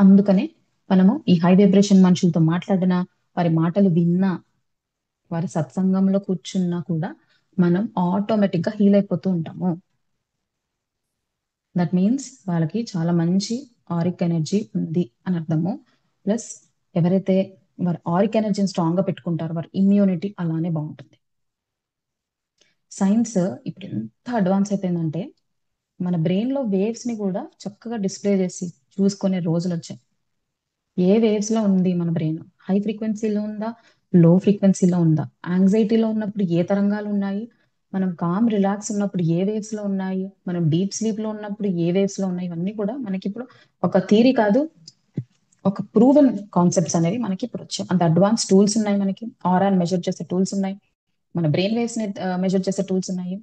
అందుకనే మనము ఈ హై వైబ్రేషన్ మనుషులతో మాట్లాడినా, వారి మాటలు విన్నా, వారి సత్సంగంలో కూర్చున్నా కూడా మనం ఆటోమేటిక్ గా హీల్ అయిపోతూ ఉంటాము. దట్ మీన్స్ వాళ్ళకి చాలా మంచి ఆరిక్ ఎనర్జీ ఉంది అని అర్థము. ప్లస్ ఎవరైతే వారి ఆరిక్ ఎనర్జీని స్ట్రాంగ్ గా పెట్టుకుంటారో వారి ఇమ్యూనిటీ అలానే బాగుంటుంది. సైన్స్ ఇప్పుడు ఎంత అడ్వాన్స్ అయిపోయిందంటే మన బ్రెయిన్ లో వేవ్స్ ని కూడా చక్కగా డిస్ప్లే చేసి చూసుకునే రోజులు వచ్చాయి. ఏ వేవ్స్ లో ఉంది మన బ్రెయిన్? హై ఫ్రీక్వెన్సీలో ఉందా, లో ఫ్రీక్వెన్సీలో ఉందా? యాంగ్జైటీలో ఉన్నప్పుడు ఏ తరంగాలు ఉన్నాయి, మనం కామ్ రిలాక్స్ ఉన్నప్పుడు ఏ వేవ్స్ లో ఉన్నాయి, మనం డీప్ స్లీప్ లో ఉన్నప్పుడు ఏ వేవ్స్ లో ఉన్నాయి, ఇవన్నీ కూడా మనకి ఇప్పుడు ఒక థియరీ కాదు, ఒక ప్రూవెన్ కాన్సెప్ట్స్ అనేవి మనకి ఇప్పుడు వచ్చాయి. అంత అడ్వాన్స్ టూల్స్ ఉన్నాయి మనకి, ఆరాన్ మెజర్ చేసే టూల్స్ ఉన్నాయి, మన బ్రెయిన్ వేవ్స్ ని మెజర్ చేసే టూల్స్ ఉన్నాయి.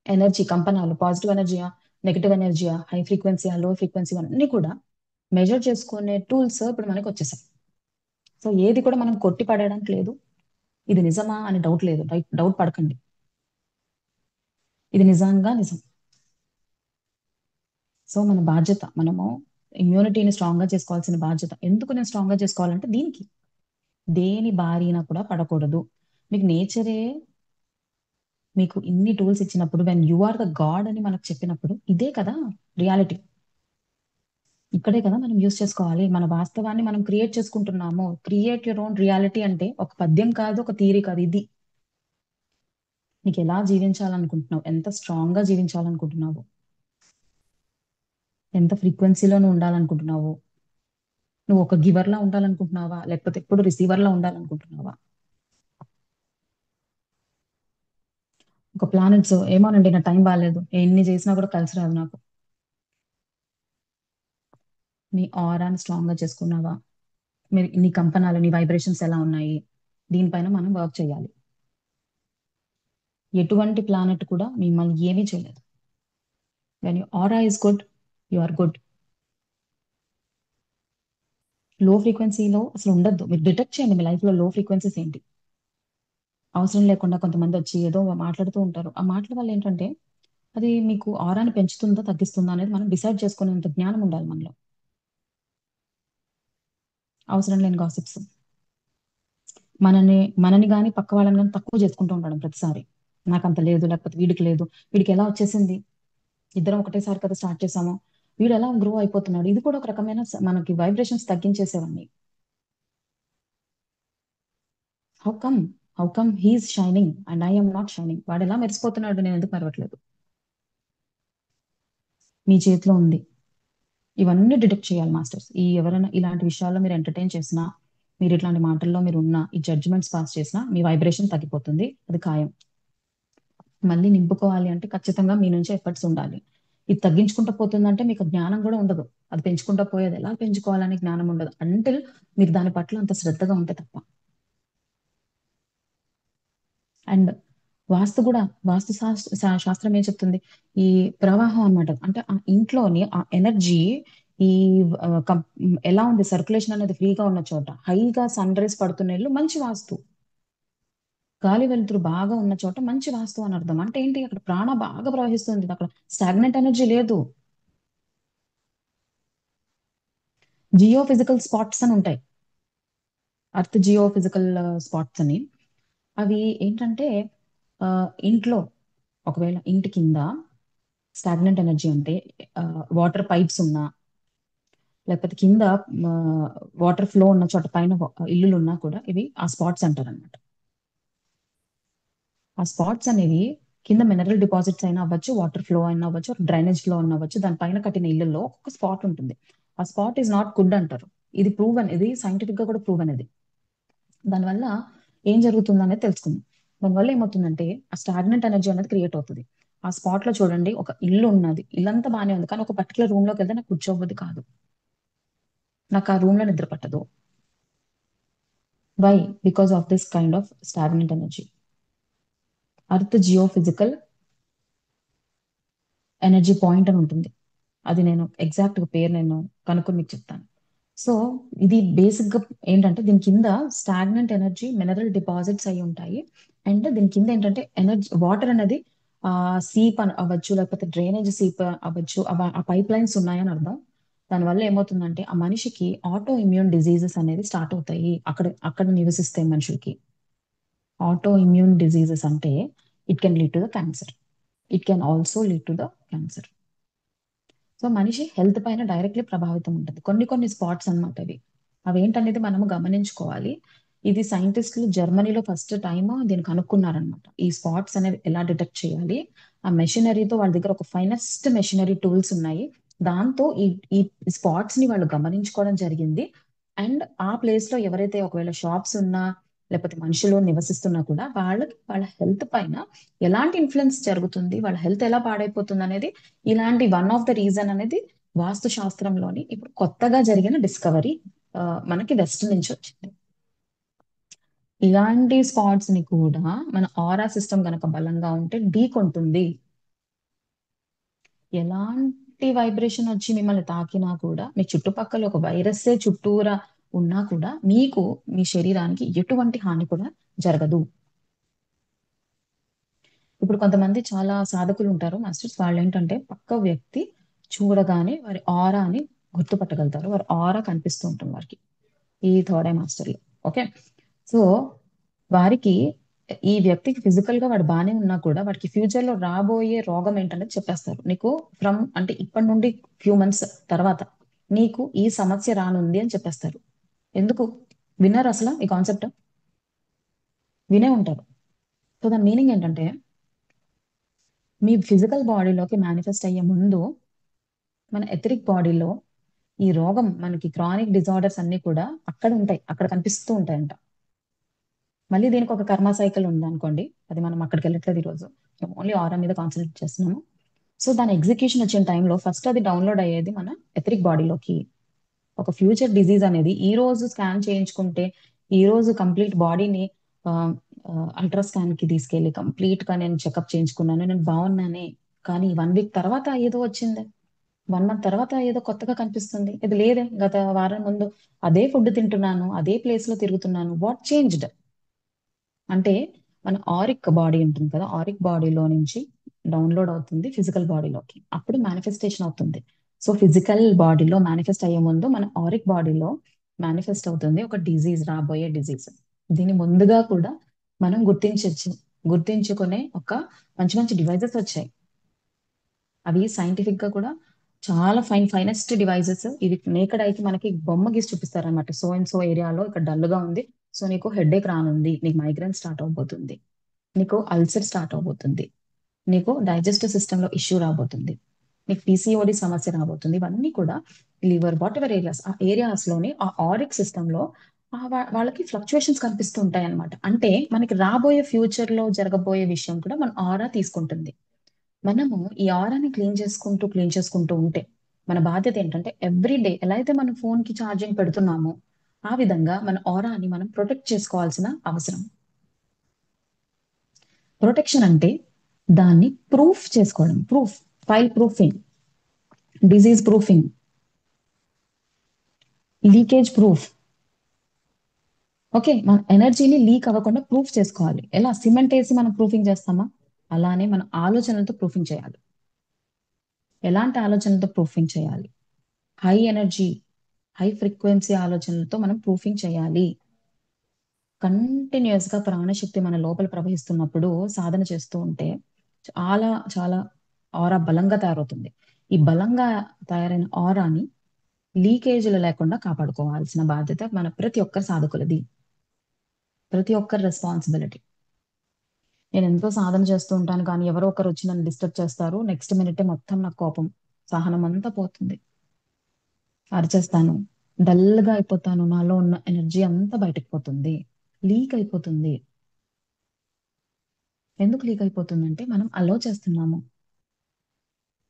ఎనర్జీ కంపనాలు, పాజిటివ్ ఎనర్జీయా, నెగిటివ్ ఎనర్జీయా, హై ఫ్రీక్వెన్సీయా, లో ఫ్రీక్వెన్సీ, అన్ని కూడా మెజర్ చేసుకునే టూల్స్ ఇప్పుడు మనకి వచ్చేసాయి. సో ఏది కూడా మనం కొట్టి పడేయడానికి లేదు. ఇది నిజమా అని డౌట్ లేదు, డౌట్ పడకండి. ఇది నిజంగా నిజం. సో మన బాధ్యత, మనము ఇమ్యూనిటీని స్ట్రాంగ్ గా చేసుకోవాల్సిన బాధ్యత. ఎందుకు నేను స్ట్రాంగ్ గా చేసుకోవాలంటే దీనికి, దేని బారిన కూడా పడకూడదు. మీకు నేచరే మీకు ఇన్ని టూల్స్ ఇచ్చినప్పుడు, when you are the god అని మనకు చెప్పినప్పుడు, ఇదే కదా రియాలిటీ. ఇక్కడే కదా మనం యూస్ చేసుకోవాలి. మన వాస్తవాన్ని మనం క్రియేట్ చేసుకుంటున్నాము. క్రియేట్ యువర్ ఓన్ రియాలిటీ అంటే ఒక పద్యం కాదు, ఒక థియరీ కాదు, ఇది. నీకు ఎలా జీవించాలనుకుంటున్నావు, ఎంత స్ట్రాంగ్ గా జీవించాలనుకుంటున్నావు, ఎంత ఫ్రీక్వెన్సీలో నువ్వు ఉండాలనుకుంటున్నావు, నువ్వు ఒక గివర్ లా ఉండాలనుకుంటున్నావా, లేకపోతే ఎప్పుడు రిసీవర్ లా ఉండాలనుకుంటున్నావా? ఒక ప్లానెట్స్ ఏమోనండి, నా టైం బాగాలేదు, ఎన్ని చేసినా కూడా కలిసి రాదు నాకు. నీ ఆరాని స్ట్రాంగ్ గా చేసుకున్నావా? మీరు నీ కంపనాలు, నీ వైబ్రేషన్స్ ఎలా ఉన్నాయి, దీనిపైన మనం వర్క్ చేయాలి. ఎటువంటి ప్లానెట్ కూడా మిమ్మల్ని ఏమీ చేయలేదు. When you aura is good, you are good. Low ఫ్రీక్వెన్సీలో అసలు ఉండొద్దు. మీరు డిటెక్ట్ చేయండి మీ లైఫ్ లో లో ఫ్రీక్వెన్సీస్ ఏంటి. అవసరం లేకుండా కొంతమంది వచ్చి ఏదో మాట్లాడుతూ ఉంటారు. ఆ మాటల వల్ల ఏంటంటే అది మీకు ఆరాని పెంచుతుందా తగ్గిస్తుందా అనేది మనం డిసైడ్ చేసుకునేంత జ్ఞానం ఉండాలి మనలో. అవసరం లేని గాసిప్స్, మనని మనని గాని పక్క వాళ్ళని కానీ తక్కువ చేసుకుంటూ ఉండడం ప్రతిసారి. నాకు అంత లేదు, లేకపోతే వీడికి లేదు, వీడికి ఎలా వచ్చేసింది, ఇద్దరం ఒకటేసారి కదా స్టార్ట్ చేసాము, వీడు ఎలా గ్రో అయిపోతున్నాడు, ఇది కూడా ఒక రకమైన మనకి వైబ్రేషన్స్ తగ్గించేసేవన్నీ. How come how come he's shining and I'm not shining? వాడు ఎలా మెరిసిపోతున్నాడు, నేను ఎందుకు మెరవట్లేదు? మీ చేతిలో ఉంది. ఇవన్నీ డిటెక్ట్ చేయాలి మాస్టర్స్. ఈ ఎవరైనా ఇలాంటి విషయాల్లో మీరు ఎంటర్టైన్ చేసినా, మీరు ఇట్లాంటి మాటల్లో మీరు ఉన్న ఈ జడ్జిమెంట్స్ పాస్ చేసినా మీ వైబ్రేషన్ తగ్గిపోతుంది, అది ఖాయం. మళ్ళీ నింపుకోవాలి అంటే ఖచ్చితంగా మీ నుంచి ఎఫర్ట్స్ ఉండాలి. ఇది తగ్గించుకుంటూ పోతుందంటే మీకు జ్ఞానం కూడా ఉండదు. అది పెంచుకుంటూ పోయేది ఎలా పెంచుకోవాలని జ్ఞానం ఉండదు అంటిల్ మీరు దాని పట్ల అంత శ్రద్ధగా ఉంటే తప్ప. అండ్ వాస్తు కూడా, శాస్త్రం ఏం చెప్తుంది? ఈ ప్రవాహం అన్నమాట. అంటే ఆ ఇంట్లోని ఆ ఎనర్జీ, ఈ ఆ, కం- ఎలా ఉంది సర్క్యులేషన్ అనేది ఫ్రీగా ఉన్న చోట, హైగా సన్ రైజ్ పడుతున్న ఇల్లు మంచి వాస్తు. గాలి వెలుతురు బాగా ఉన్న చోట మంచి వాస్తు అని అర్థం. అంటే ఏంటి? అక్కడ ప్రాణ బాగా ప్రవహిస్తుంది, అక్కడ స్టాగ్నెంట్ ఎనర్జీ లేదు. జియో ఫిజికల్ స్పాట్స్ అని ఉంటాయి, అర్త్ జియో ఫిజికల్ స్పాట్స్ అని. అవి ఏంటంటే ఆ, ఇంట్లో ఒకవేళ ఇంటి కింద స్టాగ్నెంట్ ఎనర్జీ ఉంటే, వాటర్ పైప్స్ ఉన్నా, లేకపోతే కింద వాటర్ ఫ్లో ఉన్న చోట పైన ఇల్లులు ఉన్నా కూడా ఇవి ఆ స్పాట్స్ అంటారు అనమాట. ఆ స్పాట్స్ అనేవి కింద మినరల్ డిపాజిట్స్ అయినా అవ్వచ్చు, వాటర్ ఫ్లో అయినా అవ్వచ్చు, డ్రైనేజ్ ఫ్లో అయినా అవ్వచ్చు, దానిపైన కట్టిన ఇళ్లలో ఒక్కొక్క స్పాట్ ఉంటుంది. ఆ స్పాట్ ఈజ్ నాట్ గుడ్ అంటారు. ఇది ప్రూవన్, ఇది సైంటిఫిక్ గా కూడా ప్రూవన్ ఇది. దానివల్ల ఏం జరుగుతుంది అనేది తెలుసుకుందాం. దానివల్ల ఏమవుతుందంటే ఆ స్టాగ్నెంట్ ఎనర్జీ అనేది క్రియేట్ అవుతుంది. ఆ స్పాట్ లో చూడండి, ఒక ఇల్లు ఉన్నది, ఇల్లంతా బాగానే ఉంది, కానీ ఒక పర్టికులర్ రూమ్ లోకి వెళ్తే నాకు కూర్చోబుద్ది కాదు, నాకు ఆ రూమ్ లో నిద్ర పట్టదు. Why? Because of this kind of stagnant energy. Earth geophysical energy point అని ఉంటుంది. అది నేను ఎగ్జాక్ట్ పేరు నేను కనుక్కొని మీకు చెప్తాను. సో ఇది బేసిక్ గా ఏంటంటే, దీని కింద స్టాగ్నెంట్ ఎనర్జీ మినరల్ డిపాజిట్స్ అయి ఉంటాయి. అండ్ దీని కింద ఏంటంటే ఎనర్జీ, వాటర్ అనేది ఆ సీప్ అవ్వచ్చు, లేకపోతే డ్రైనేజ్ సీప్ అవ్వచ్చు, ఆ పైప్ లైన్స్ ఉన్నాయని అర్థం. దానివల్ల ఏమవుతుందంటే ఆ మనిషికి ఆటో ఇమ్యూన్ డిజీజెస్ అనేది స్టార్ట్ అవుతాయి అక్కడ అక్కడ నివసిస్తే మనుషులకి. ఆటో ఇమ్యూన్ డిజీజెస్ అంటే it can lead to the cancer. It can also lead to the cancer. So మనిషి హెల్త్ పైన డైరెక్ట్లీ ప్రభావితం ఉంటుంది. కొన్ని కొన్ని స్పాట్స్ అన్నమాట ఇవి. అవి ఏంటనేది మనము గమనించుకోవాలి. ఇది సైంటిస్టులు జర్మనీలో ఫస్ట్ టైం దీన్ని కనుక్కున్నారనమాట. ఈ స్పాట్స్ అనేవి ఎలా డిటెక్ట్ చేయాలి. ఆ మెషినరీతో, వాళ్ళ దగ్గర ఒక ఫైనెస్ట్ మెషినరీ టూల్స్ ఉన్నాయి. దాంతో ఈ స్పాట్స్ ని వాళ్ళు గమనించుకోవడం జరిగింది. అండ్ ఆ ప్లేస్ లో ఎవరైతే ఒకవేళ షాప్స్ ఉన్నా, లేకపోతే మనుషులు నివసిస్తున్నా కూడా వాళ్ళకి వాళ్ళ హెల్త్ పైన ఎలాంటి ఇన్ఫ్లుయెన్స్ జరుగుతుంది, వాళ్ళ హెల్త్ ఎలా పాడైపోతుంది అనేది, ఇలాంటి వన్ ఆఫ్ ద రీజన్ అనేది వాస్తు శాస్త్రంలోని ఇప్పుడు కొత్తగా జరిగిన డిస్కవరీ, మనకి వెస్ట్ నుంచి వచ్చింది. ఇలాంటి స్పాట్స్ ని కూడా మన ఆరా సిస్టమ్ గనక బలంగా ఉంటే ఢీకొంటుంది. ఎలాంటి వైబ్రేషన్ వచ్చి మిమ్మల్ని తాకినా కూడా, మీ చుట్టుపక్కల ఒక వైరస్సే చుట్టూరా ఉన్నా కూడా మీకు, మీ శరీరానికి ఎటువంటి హాని కూడా జరగదు. ఇప్పుడు కొంతమంది చాలా సాధకులు ఉంటారు మాస్టర్స్, వాళ్ళు ఏంటంటే పక్క వ్యక్తి చూడగానే వారి ఆరాని గుర్తుపట్టగలుగుతారు, వారి ఆరా కనిపిస్తూ ఉంటుంది వారికి, ఈ థర్డ్ ఐ మాస్టర్లు. ఓకే. సో వారికి, ఈ వ్యక్తికి ఫిజికల్ గా వాడు బాగానే ఉన్నా కూడా వాడికి ఫ్యూచర్ లో రాబోయే రోగం ఏంటనేది చెప్పేస్తారు నీకు. ఫ్రమ్ అంటే ఇప్పటి నుండి ఫ్యూ మంత్స్ తర్వాత నీకు ఈ సమస్య రానుంది అని చెప్పేస్తారు. ఎందుకు విన్నారు అసలు ఈ కాన్సెప్ట్? వినే ఉంటారు. సో దాని మీనింగ్ ఏంటంటే, మీ ఫిజికల్ బాడీలోకి మేనిఫెస్ట్ అయ్యే ముందు మన ఎథరిక్ బాడీలో ఈ రోగం, మనకి క్రానిక్ డిజార్డర్స్ అన్ని కూడా అక్కడ ఉంటాయి, అక్కడ కనిపిస్తూ ఉంటాయంట. మళ్ళీ దీనికి ఒక కర్మ సైకిల్ ఉంది అనుకోండి, అది మనం అక్కడికి వెళ్ళట్లేదు ఈరోజు, ఓన్లీ ఆరా మీద కాన్సన్ట్రేట్ చేస్తున్నాము. సో దాని ఎగ్జిక్యూషన్ వచ్చిన టైంలో ఫస్ట్ అది డౌన్లోడ్ అయ్యేది మన ఎథరిక్ బాడీలోకి. ఒక ఫ్యూచర్ డిజీజ్ అనేది ఈ రోజు స్కాన్ చేయించుకుంటే, ఈ రోజు కంప్లీట్ బాడీని అల్ట్రా స్కాన్ కి తీసుకెళ్లి కంప్లీట్ గా నేను చెకప్ చేయించుకున్నాను, నేను బాగున్నానే, కానీ 1 వీక్ తర్వాత ఏదో వచ్చింది, 1 మంత్ తర్వాత ఏదో కొత్తగా కనిపిస్తుంది, ఇది లేదే గత వారం ముందు అదే ఫుడ్ తింటున్నాను, అదే ప్లేస్ లో తిరుగుతున్నాను, వాట్ చేంజ్డ్? అంటే మన ఆరిక్ బాడీ ఉంటుంది కదా, ఆరిక్ బాడీలో నుంచి డౌన్లోడ్ అవుతుంది ఫిజికల్ బాడీలోకి, అప్పుడు మేనిఫెస్టేషన్ అవుతుంది. సో ఫిజికల్ బాడీలో మేనిఫెస్ట్ అయ్యే ముందు మన ఆరిక్ బాడీలో మేనిఫెస్ట్ అవుతుంది ఒక డిజీజ్, రాబోయే డిజీజ్. దీని ముందుగా కూడా మనం గుర్తించుకునే ఒక మంచి మంచి డివైజెస్ వచ్చాయి. అవి సైంటిఫిక్ గా కూడా చాలా ఫైనెస్ట్ డివైజెస్. ఇది నేకడ్ ఐకి మనకి బొమ్మ గీసి చూపిస్తారనమాట. సో అండ్ సో ఏరియాలో ఇక్కడ డల్ గా ఉంది, సో నీకు హెడేక్ రానుంది, నీకు మైగ్రేన్ స్టార్ట్ అవబోతుంది, నీకు అల్సర్ స్టార్ట్ అవబోతుంది, నీకు డైజెస్టివ్ సిస్టమ్ లో ఇష్యూ రాబోతుంది, నీకు పీసీఓడి సమస్య రాబోతుంది. ఇవన్నీ కూడా లివర్, వాట్ ఎవర్ ఏరియాస్, ఆ ఏరియాస్ లోని ఆ ఆరిక్ సిస్టమ్ లో వాళ్ళకి ఫ్లక్చుయేషన్స్ కనిపిస్తూ ఉంటాయి అనమాట. అంటే మనకి రాబోయే ఫ్యూచర్ లో జరగబోయే విషయం కూడా మన ఆరా తీసుకుంటుంది. మనము ఈ ఆరాని క్లీన్ చేసుకుంటూ ఉంటే, మన బాధ్యత ఏంటంటే ఎవ్రీ డే ఎలా అయితే మనం ఫోన్ కి ఛార్జింగ్ పెడుతున్నామో, ఆ విధంగా మన ఆరాని మనం ప్రొటెక్ట్ చేసుకోవాల్సిన అవసరం. ప్రొటెక్షన్ అంటే దాన్ని ప్రూఫ్ చేసుకోవడం, proof, file proofing, disease proofing, leakage proof. Okay, మన ఎనర్జీని లీక్ అవ్వకుండా ప్రూఫ్ చేసుకోవాలి. ఎలా? సిమెంట్ వేసి మనం ప్రూఫింగ్ చేస్తామా? అలానే మన ఆలోచనలతో ప్రూఫింగ్ చేయాలి. ఎలాంటి ఆలోచనలతో ప్రూఫింగ్ చేయాలి? హై ఎనర్జీ, హై ఫ్రీక్వెన్సీ ఆలోచనలతో మనం ప్రూఫింగ్ చేయాలి. కంటిన్యూస్ గా ప్రాణశక్తి మన లోపల ప్రవహిస్తున్నప్పుడు సాధన చేస్తూ ఉంటే చాలా చాలా ఆరా బలంగా తయారవుతుంది. ఈ బలంగా తయారైన ఆరాని లీకేజీలు లేకుండా కాపాడుకోవాల్సిన బాధ్యత మన ప్రతి ఒక్కరి సాధకులది, ప్రతి ఒక్కరి రెస్పాన్సిబిలిటీ. నేను ఎంతో సాధన చేస్తూ ఉంటాను, కానీ ఎవరో ఒకరు వచ్చి నన్ను డిస్టర్బ్ చేస్తారు. నెక్స్ట్ మినిటే మొత్తం నాకు కోపం, సహనం అంతా పోతుంది. అరిచేస్తాను, డల్గా అయిపోతాను, నాలో ఉన్న ఎనర్జీ అంతా బయటకు పోతుంది, లీక్ అయిపోతుంది. ఎందుకు లీక్ అయిపోతుందంటే మనం అలో చేస్తున్నాము,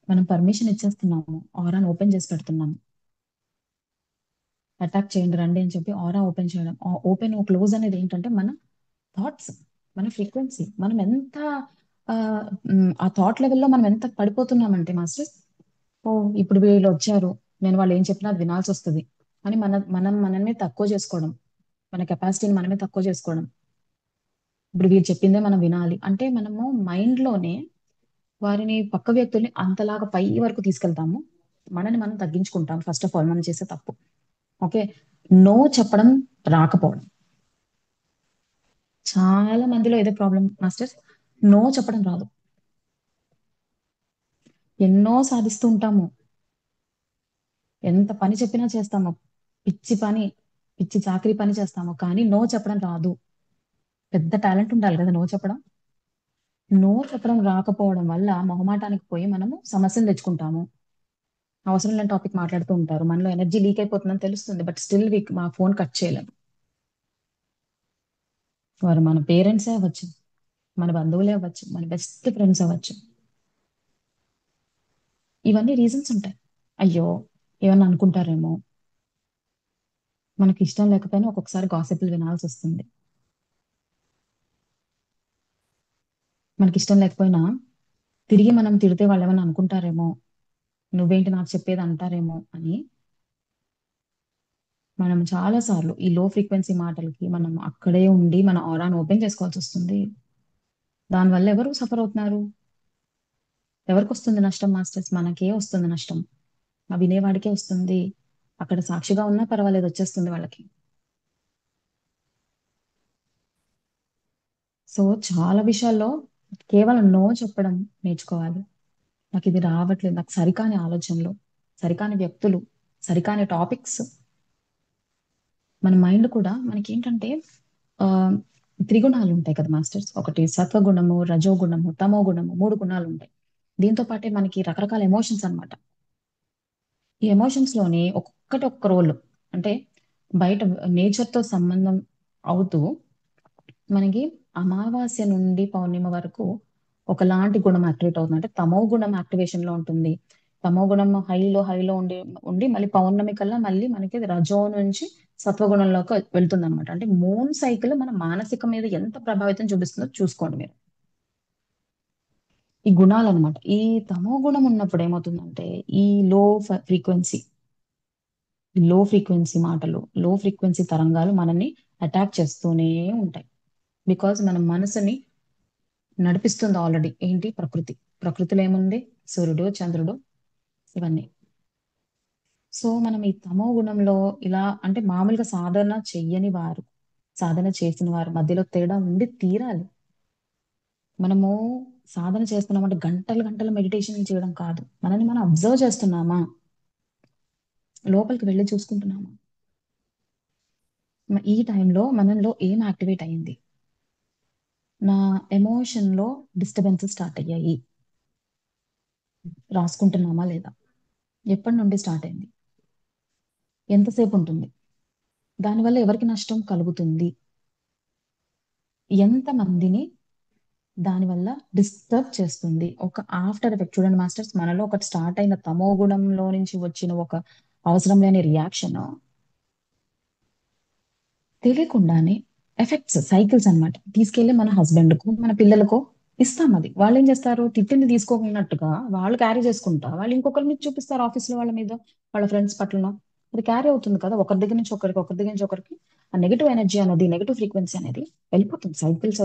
మనం పర్మిషన్ ఇచ్చేస్తున్నాము, ఆరాని ఓపెన్ చేసి పెడుతున్నాము. అటాక్ చేయండి రండి అని చెప్పి ఆరా ఓపెన్ చేయడం. ఓపెన్ క్లోజ్ అనేది ఏంటంటే మన థాట్స్, మన ఫ్రీక్వెన్సీ. మనం ఎంత ఆ ఆ థాట్ లెవెల్లో మనం ఎంత పడిపోతున్నామంటే మాస్టర్స్, ఓ ఇప్పుడు వీళ్ళు వచ్చారు, నేను వాళ్ళు ఏం చెప్పినా అది వినాల్సి వస్తుంది అని మనం మనల్ని తక్కువ చేసుకోవడం, మన కెపాసిటీని మనమే తక్కువ చేసుకోవడం. ఇప్పుడు వీరు చెప్పిందే మనం వినాలి అంటే మనము మైండ్ లోనే వారిని, పక్క వ్యక్తుల్ని అంతలాగా పై వరకు తీసుకెళ్తాము. మనని మనం తగ్గించుకుంటాం. ఫస్ట్ ఆఫ్ ఆల్ మనం చేసే తప్పు. ఓకే, నో చెప్పడం రాకపోవడం. చాలా మందిలో ఇదే ప్రాబ్లం మాస్టర్స్, నో చెప్పడం రాదు. ఎన్నో సాధిస్తూ ఉంటాము, ఎంత పని చెప్పినా చేస్తాము, పిచ్చి పని, పిచ్చి చాకరీ పని చేస్తాము, కానీ నో చెప్పడం రాదు. పెద్ద టాలెంట్ ఉండాలి కదా నో చెప్పడం. నో చెప్పడం రాకపోవడం వల్ల మొహమాటానికి పోయి మనము సమస్యలు తెచ్చుకుంటాము. అవసరం లేని టాపిక్ మాట్లాడుతూ ఉంటారు, మనలో ఎనర్జీ లీక్ అయిపోతుందని తెలుస్తుంది, బట్ స్టిల్ మా ఫోన్ కట్ చేయలేము. వారు మన పేరెంట్సే అవ్వచ్చు, మన బంధువులే అవ్వచ్చు, మన బెస్ట్ ఫ్రెండ్స్ అవ్వచ్చు. ఇవన్నీ రీజన్స్ ఉంటాయి. అయ్యో ఏమన్నా అనుకుంటారేమో, మనకి ఇష్టం లేకపోయినా ఒక్కొక్కసారి గాసిప్లు వినాల్సి వస్తుంది. మనకి ఇష్టం లేకపోయినా తిరిగి మనం తిడితే వాళ్ళు ఏమన్నా అనుకుంటారేమో, నువ్వేంటి నాకు చెప్పేది అంటారేమో అని మనం చాలా సార్లు ఈ లో ఫ్రీక్వెన్సీ మాటలకి మనం అక్కడే ఉండి మన ఆరాను ఓపెన్ చేసుకోవాల్సి వస్తుంది. దానివల్ల ఎవరు సఫర్ అవుతున్నారు? ఎవరికి వస్తుంది నష్టం మాస్టర్స్? మనకే వస్తుంది నష్టం. ఆ వినేవాడికే వస్తుంది. అక్కడ సాక్షిగా ఉన్నా పర్వాలేదు, వచ్చేస్తుంది వాళ్ళకి. సో చాలా విషయాల్లో కేవలం నో చెప్పడం నేర్చుకోవాలి. నాకు ఇది రావట్లేదు, నాకు సరికాని ఆలోచనలు, సరికాని వ్యక్తులు, సరికాని టాపిక్స్. మన మైండ్ కూడా మనకి ఏంటంటే ఆ త్రిగుణాలు ఉంటాయి కదా మాస్టర్స్. ఒకటి సత్వగుణము, రజోగుణము, తమో గుణము, మూడు గుణాలు ఉంటాయి. దీంతో పాటే మనకి రకరకాల ఎమోషన్స్ అన్నమాట. ఈ ఎమోషన్స్ లోని ఒక్కొక్కటి ఒక్క రోల్. అంటే బయట నేచర్ తో సంబంధం అవుతూ మనకి అమావాస్య నుండి పౌర్ణిమ వరకు ఒకలాంటి గుణం యాక్టివేట్ అవుతుంది. అంటే తమో గుణం యాక్టివేషన్ లో ఉంటుంది. తమో గుణం హైలో ఉండి ఉండి మళ్ళీ పౌర్ణమి కల్లా మళ్ళీ మనకి రజో నుంచి సత్వగుణంలోకి వెళ్తుంది అనమాట. అంటే మూన్ సైకిల్ మన మానసిక మీద ఎంత ప్రభావితం చూపిస్తుందో చూసుకోండి మీరు. ఈ గుణాలు అనమాట. ఈ తమో గుణం ఉన్నప్పుడు ఏమవుతుందంటే ఈ లో ఫ్రీక్వెన్సీ, లో ఫ్రీక్వెన్సీ మాటలు, లో ఫ్రీక్వెన్సీ తరంగాలు మనల్ని అటాక్ చేస్తూనే ఉంటాయి. బికాజ్ మన మనసుని నడిపిస్తుంది ఆల్రెడీ ఏంటి? ప్రకృతి. ప్రకృతిలో ఏముంది? సూర్యుడు, చంద్రుడు, ఇవన్నీ. సో మనం ఈ తమో గుణంలో ఇలా అంటే మామూలుగా సాధన చెయ్యని వారు, సాధన చేసిన వారు మధ్యలో తేడా ఉండి తీరాలి. మనము సాధన చేస్తున్నామంటే గంటలు గంటలు మెడిటేషన్ చేయడం కాదు, మనని మనం అబ్జర్వ్ చేస్తున్నామా, లోపలికి వెళ్ళి చూసుకుంటున్నామా, ఈ టైంలో మనలో ఏం యాక్టివేట్ అయ్యింది, నా ఎమోషన్ లో డిస్టర్బెన్సెస్ స్టార్ట్ అయ్యాయి, రాసుకుంటున్నామా లేదా, ఎప్పటి నుండి స్టార్ట్ అయింది, ఎంతసేపు ఉంటుంది, దానివల్ల ఎవరికి నష్టం కలుగుతుంది, ఎంత మందిని దానివల్ల డిస్టర్బ్ చేస్తుంది. ఒక ఆఫ్టర్ ఎఫెక్ట్ చూడండి మాస్టర్స్, మనలో ఒకటి స్టార్ట్ అయిన తమో గుణంలో నుంచి వచ్చిన ఒక అవసరం లేని రియాక్షన్ తెలియకుండానే ఎఫెక్ట్స్ సైకిల్స్ అన్నమాట తీసుకెళ్లి మన హస్బెండ్ కు, మన పిల్లలకో, ఇస్తాం. అది వాళ్ళు ఏం చేస్తారు, తిట్టింది తీసుకోకున్నట్టుగా వాళ్ళు క్యారీ చేసుకుంటా వాళ్ళు ఇంకొకరి మీద చూపిస్తారు, ఆఫీస్ లో వాళ్ళ మీద, వాళ్ళ ఫ్రెండ్స్ పట్ల. అది క్యారీ అవుతుంది కదా, ఒకరి దగ్గర నుంచి ఒకరికి, ఒకరి దగ్గర నుంచి ఒకరికి. ఆ నెగిటివ్ ఎనర్జీ అనేది, నెగిటివ్ ఫ్రీక్వెన్సీ అనేది వెళ్ళిపోతుంది, సైకిల్స్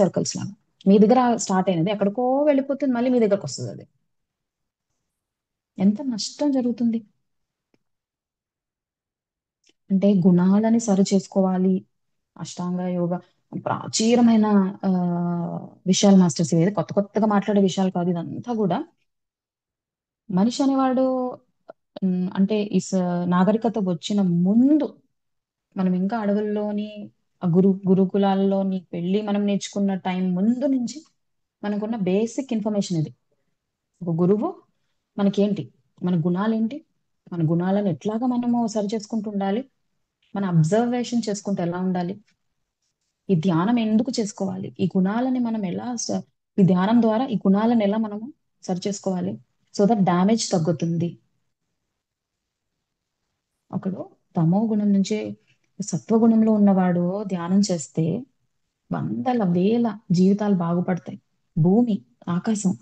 సర్కిల్స్ లాగా. మీ దగ్గర స్టార్ట్ అయినది ఎక్కడికో వెళ్ళిపోతుంది, మళ్ళీ మీ దగ్గరకు వస్తుంది అది. ఎంత నష్టం జరుగుతుంది. అంటే గుణాలని సరి చేసుకోవాలి. అష్టాంగ యోగ ప్రాచీనమైన ఆ విషయాలు మాస్టర్స్, ఇవి కొత్త కొత్తగా మాట్లాడే విషయాలు కాదు. ఇదంతా కూడా మనిషి అనేవాడు అంటే నాగరికత వచ్చిన ముందు, మనం ఇంకా అడవుల్లోని ఆ గురుకులాల్లోని వెళ్ళి మనం నేర్చుకున్న టైం ముందు నుంచి మనకున్న బేసిక్ ఇన్ఫర్మేషన్ ఇది. ఒక గురువు మనకేంటి, మన గుణాలేంటి, మన గుణాలను ఎట్లాగా మనము సరి చేసుకుంటూ ఉండాలి, మన అబ్జర్వేషన్ చేసుకుంటూ ఎలా ఉండాలి, ఈ ధ్యానం ఎందుకు చేసుకోవాలి, ఈ గుణాలని మనం ఎలా ఈ ధ్యానం ద్వారా ఈ గుణాలను ఎలా మనము సరి చేసుకోవాలి, సో దట్ డ్యామేజ్ తగ్గుతుంది. ఒకడు తమో గుణం నుంచి సత్వగుణంలో ఉన్నవాడు ధ్యానం చేస్తే వందల వేల జీవితాలు బాగుపడతాయి. భూమి, ఆకాశం,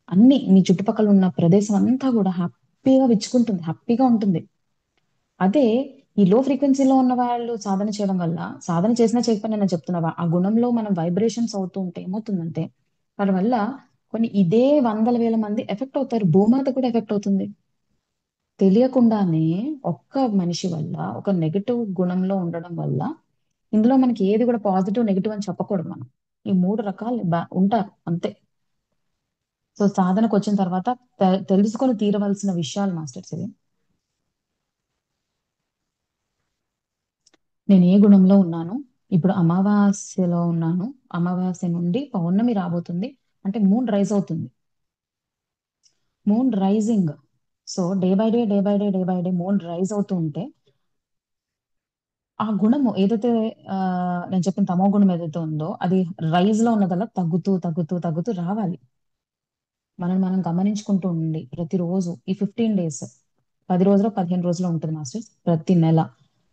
అన్ని మీ చుట్టుపక్కల ఉన్న ప్రదేశం అంతా కూడా హ్యాపీగా విచ్చుకుంటుంది, హ్యాపీగా ఉంటుంది. అదే ఈ లో ఫ్రీక్వెన్సీలో ఉన్న వాళ్ళు సాధన చేయడం వల్ల, సాధన చేసినా చేయకపోయినా నేను చెప్తున్నావా, ఆ గుణంలో మనం వైబ్రేషన్స్ అవుతూ ఉంటే ఏమవుతుందంటే, వాళ్ళ వల్ల కొన్ని ఇదే వందల వేల మంది ఎఫెక్ట్ అవుతారు, భూమాత కూడా ఎఫెక్ట్ అవుతుంది. తెలియకుండానే ఒక్క మనిషి వల్ల, ఒక నెగటివ్ గుణంలో ఉండడం వల్ల, ఇందులో మనకి ఏది కూడా పాజిటివ్ నెగిటివ్ అని చెప్పకూడదు మనం. ఈ మూడు రకాలు ఉంటారు అంతే. సో సాధనకు వచ్చిన తర్వాత తెలుసుకొని తీరవలసిన విషయాలు మాస్టర్స్ ఇవి. నేను ఏ గుణంలో ఉన్నాను, ఇప్పుడు అమావాస్యలో ఉన్నాను, అమావాస్య నుండి పౌర్ణమి రాబోతుంది, అంటే మూన్ రైజ్ అవుతుంది. Moon rising, so day by day, day by day, day by day moon rise అవుతూ ఉంటే, ఆ గుణము ఏదైతే ఆ నేను చెప్పిన తమో గుణం ఏదైతే ఉందో, అది రైజ్ లో ఉన్నదల్లా తగ్గుతూ తగ్గుతూ తగ్గుతూ రావాలి. మనం గమనించుకుంటూ ఉండి ప్రతిరోజు ఈ 15 డేస్, 10 రోజులు 15 రోజులు ఉంటుంది మాస్టర్స్, ప్రతి నెల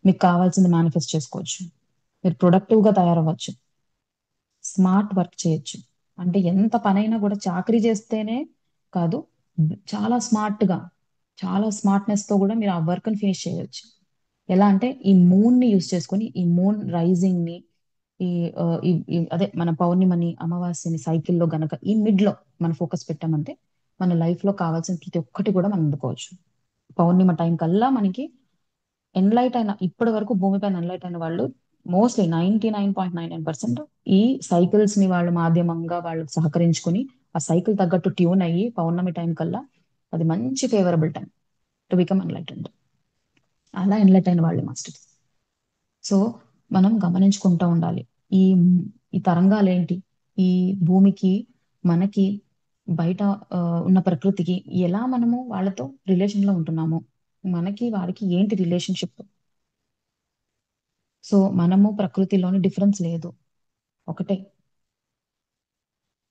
మీకు కావాల్సింది మేనిఫెస్ట్ చేసుకోవచ్చు. మీరు ప్రొడక్టివ్ గా తయారవ్వచ్చు, స్మార్ట్ వర్క్ చేయొచ్చు. అంటే ఎంత పనైనా కూడా చాకరీ చేస్తేనే కాదు, చాలా స్మార్ట్ గా, చాలా స్మార్ట్నెస్ తో కూడా మీరు ఆ వర్క్ ని ఫినిష్ చేయొచ్చు. ఎలా అంటే ఈ మూన్ ని యూస్ చేసుకొని, ఈ మూన్ రైజింగ్ ని, ఈ అదే మన పౌర్ణిమని, అమావాస్యని సైకిల్లో గనక ఈ మిడ్ లో మనం ఫోకస్ పెట్టామంటే, మన లైఫ్ లో కావాల్సిన ప్రతి ఒక్కటి కూడా మనం అందుకోవచ్చు. పౌర్ణిమ టైం కల్లా మనకి ఎన్లైట్ అయిన, ఇప్పటి వరకు భూమిపైన ఎన్లైట్ అయిన వాళ్ళు మోస్ట్లీ 99.99% ఈ సైకిల్స్ ని వాళ్ళు మాధ్యమంగా వాళ్ళు సహకరించుకుని, ఆ సైకిల్ తగ్గట్టు ట్యూన్ అయ్యి పౌర్ణమి టైం కల్లా అది మంచి favourable time to become enlightened. అలా ఎన్లైట్ అయిన వాళ్ళు మాస్టర్స్. సో మనం గమనించుకుంటూ ఉండాలి, ఈ ఈ తరంగాలు ఏంటి, ఈ భూమికి, మనకి, బయట ఆ, ఉన్న ప్రకృతికి ఎలా మనము వాళ్ళతో రిలేషన్ లో ఉంటున్నాము, మనకి వారికి ఏంటి రిలేషన్షిప్. సో మనము ప్రకృతిలోని డిఫరెన్స్ లేదు, ఒకటే.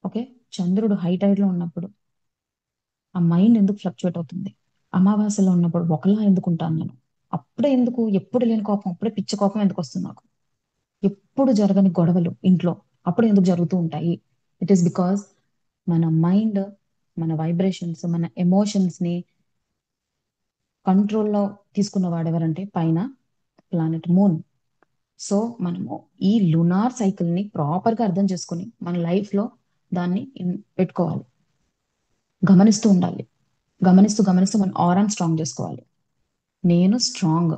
ఓకే. చంద్రుడు హై టైడ్ లో ఉన్నప్పుడు ఆ మైండ్ ఎందుకు ఫ్లక్చుయేట్ అవుతుంది, అమావాస్యలో ఉన్నప్పుడు ఒకలా ఎందుకు ఉంటాను నేను, అప్పుడే ఎందుకు ఎప్పుడు లేని కోపం, అప్పుడే పిచ్చి కోపం ఎందుకు వస్తుంది నాకు, ఎప్పుడు జరగని గొడవలు ఇంట్లో అప్పుడు ఎందుకు జరుగుతూ ఉంటాయి. ఇట్ ఈస్ బికాస్ మన మైండ్, మన వైబ్రేషన్స్, మన ఎమోషన్స్ ని కంట్రోల్లో తీసుకున్న వాడెవరంటే పైన ప్లానెట్ మూన్. సో మనము ఈ లునార్ సైకిల్ ని ప్రాపర్ గా అర్థం చేసుకుని మన లైఫ్ లో దాన్ని పెట్టుకోవాలి, గమనిస్తూ ఉండాలి. గమనిస్తూ గమనిస్తూ మనం ఆరాన్ స్ట్రాంగ్ చేసుకోవాలి. నేను స్ట్రాంగ్,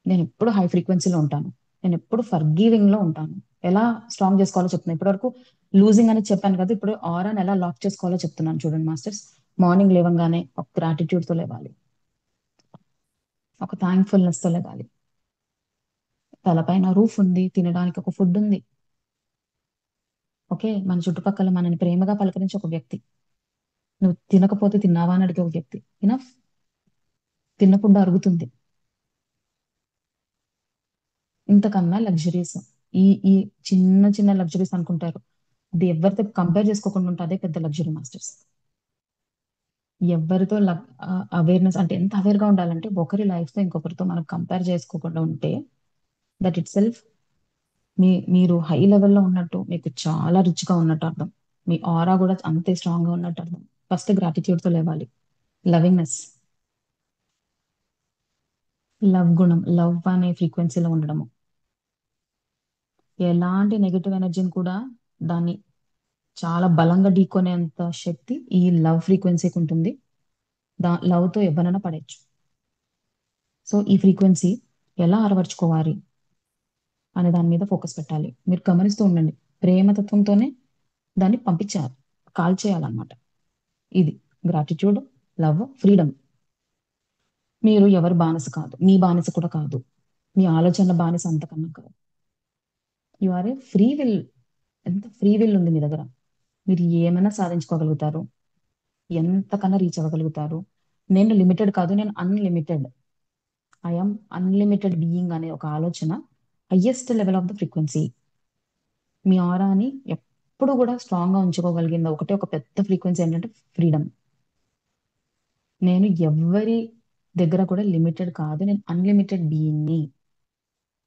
నేను ఎప్పుడు హై ఫ్రీక్వెన్సీలో ఉంటాను, నేను ఎప్పుడు ఫర్గివింగ్ లో ఉంటాను. ఎలా స్ట్రాంగ్ చేసుకోవాలో చెప్తున్నాను. ఇప్పటివరకు లూజింగ్ అని చెప్పాను కదా, ఇప్పుడు ఆరాన్ ఎలా లాక్ చేసుకోవాలో చెప్తున్నాను చూడండి మాస్టర్స్. మార్నింగ్ లేవంగానే ఒక గ్రాటిట్యూడ్ తో లేవాలి, ఒక థ్యాంక్ఫుల్నెస్ తో లేవాలి. తలపైన రూఫ్ ఉంది, తినడానికి ఒక ఫుడ్ ఉంది. ఓకే. మన చుట్టుపక్కల మనని ప్రేమగా పలకరించే ఒక వ్యక్తి, నువ్వు తినకపోతే తిన్నావా అని అడిగే ఒక వ్యక్తి, ఇనఫ్. తిన్న ఫుడ్ అరుగుతుంది. ఇంతకన్నా లగ్జరీస్, ఈ ఈ చిన్న చిన్న లగ్జరీస్ అనుకుంటారు, అది ఎవరితో కంపేర్ చేసుకోకుండా ఉంటే అదే పెద్ద లగ్జరీ మాస్టర్స్. ఎవరితో అవేర్నెస్ అంటే ఎంత అవేర్ గా ఉండాలంటే, ఒకరి లైఫ్ తో ఇంకొకరితో మనం కంపేర్ చేసుకోకుండా ఉంటే, దట్ ఇట్ సెల్ఫ్ మీరు హై లెవెల్లో ఉన్నట్టు, మీకు చాలా రిచ్ గా ఉన్నట్టు అర్థం. మీ ఆరా కూడా అంతే స్ట్రాంగ్ గా ఉన్నట్టు అర్థం. ఫస్ట్ గ్రాటిట్యూడ్ తో లేవాలి. లవింగ్నెస్, లవ్ గుణం, లవ్ అనే ఫ్రీక్వెన్సీలో ఉండడము. ఎలాంటి నెగటివ్ ఎనర్జీని కూడా దాన్ని చాలా బలంగా ఢీకొనేంత శక్తి ఈ లవ్ ఫ్రీక్వెన్సీకి ఉంటుంది. లవ్ తో ఎవరైనా పడేయచ్చు. సో ఈ ఫ్రీక్వెన్సీ ఎలా అలవర్చుకోవాలి అనే దాని మీద ఫోకస్ పెట్టాలి. మీరు గమనిస్తూ ఉండండి, ప్రేమతత్వంతోనే దాన్ని పంపించాలి, కాల్ చేయాలన్నమాట. ఇది గ్రాటిట్యూడ్, లవ్, ఫ్రీడమ్. మీరు ఎవరు బానిస కాదు, మీ బానిస కూడా కాదు, మీ ఆలోచనల బానిస అంతకన్నా కాదు. You are a free will. ఎంత ఫ్రీ విల్ ఉంది మీ దగ్గర. మీరు ఏమైనా సాధించుకోగలుగుతారు, ఎంతకన్నా రీచ్ అవ్వగలుగుతారు. నేను లిమిటెడ్ కాదు, నేను అన్లిమిటెడ్. ఐఎమ్ అన్లిమిటెడ్ బీయింగ్ అనే ఒక ఆలోచన highest level of the frequency. మీ ఆరాని ఎప్పుడు కూడా స్ట్రాంగ్ గా ఉంచుకోగలిగింది ఒకటే ఒక పెద్ద ఫ్రీక్వెన్సీ ఏంటంటే ఫ్రీడమ్. నేను ఎవ్వరి దగ్గర కూడా లిమిటెడ్ కాదు, నేను అన్లిమిటెడ్ బీయింగ్ని.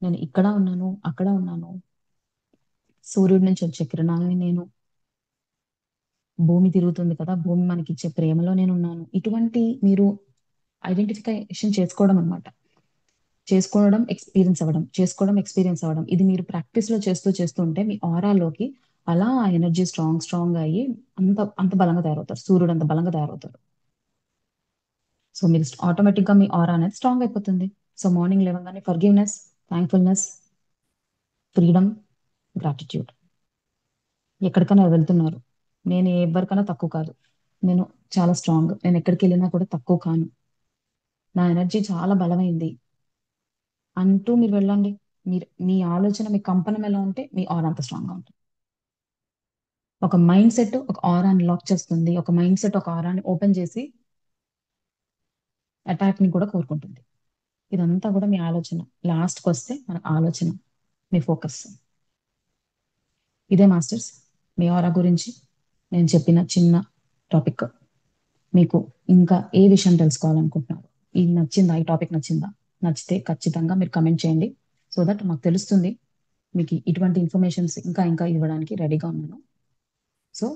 నేను ఇక్కడ ఉన్నాను, అక్కడ ఉన్నాను. సూర్యుడి నుంచి వచ్చే కిరణాలని నేను, భూమి తిరుగుతుంది కదా, భూమి మనకి ఇచ్చే ప్రేమలో నేను ఉన్నాను. ఇటువంటి మీరు ఐడెంటిఫికేషన్ చేసుకోవడం అన్నమాట. చేసుకోవడం, ఎక్స్పీరియన్స్ అవ్వడం, చేసుకోవడం, ఎక్స్పీరియన్స్ అవ్వడం. ఇది మీరు ప్రాక్టీస్ లో చేస్తూ చేస్తూ ఉంటే మీ ఆరాలోకి అలా ఆ ఎనర్జీ స్ట్రాంగ్ స్ట్రాంగ్ అయ్యి అంత అంత బలంగా తయారవుతారు. సూర్యుడు అంత బలంగా తయారవుతారు. సో మీరు ఆటోమేటిక్ గా మీ ఆరా అనేది స్ట్రాంగ్ అయిపోతుంది. సో మార్నింగ్ లేవగానే ఫర్గివ్నెస్, థ్యాంక్ఫుల్నెస్, ఫ్రీడమ్, గ్రాటిట్యూడ్. ఎక్కడికైనా వెళ్తున్నారు, నేను ఎవరికైనా తక్కువ కాదు, నేను చాలా స్ట్రాంగ్, నేను ఎక్కడికి వెళ్ళినా కూడా తక్కువ కాను, నా ఎనర్జీ చాలా బలమైంది అంటూ మీరు వెళ్ళండి. మీరు మీ ఆలోచన, మీ కంపనం ఎలా ఉంటే మీ ఆరా అంత స్ట్రాంగ్ గా ఉంటుంది. ఒక మైండ్ సెట్ ఒక ఆరాని లాక్ చేస్తుంది. ఒక మైండ్ సెట్ ఒక ఆరాని ఓపెన్ చేసి అటాక్ ని కూడా కోరుకుంటుంది. ఇదంతా కూడా మీ ఆలోచన. లాస్ట్కి వస్తే మన ఆలోచన, మీ ఫోకస్. ఇదే మాస్టర్స్ మీ ఆరా గురించి నేను చెప్పిన చిన్న టాపిక్. మీకు ఇంకా ఏ విషయం తెలుసుకోవాలనుకుంటున్నారు? ఇది నచ్చిందా? ఈ టాపిక్ నచ్చిందా? నచ్చితే ఖచ్చితంగా మీరు కమెంట్ చేయండి. సో దట్ మాకు తెలుస్తుంది. మీకు ఇటువంటి ఇన్ఫర్మేషన్స్ ఇంకా ఇంకా ఇవ్వడానికి రెడీగా ఉన్నాను. సో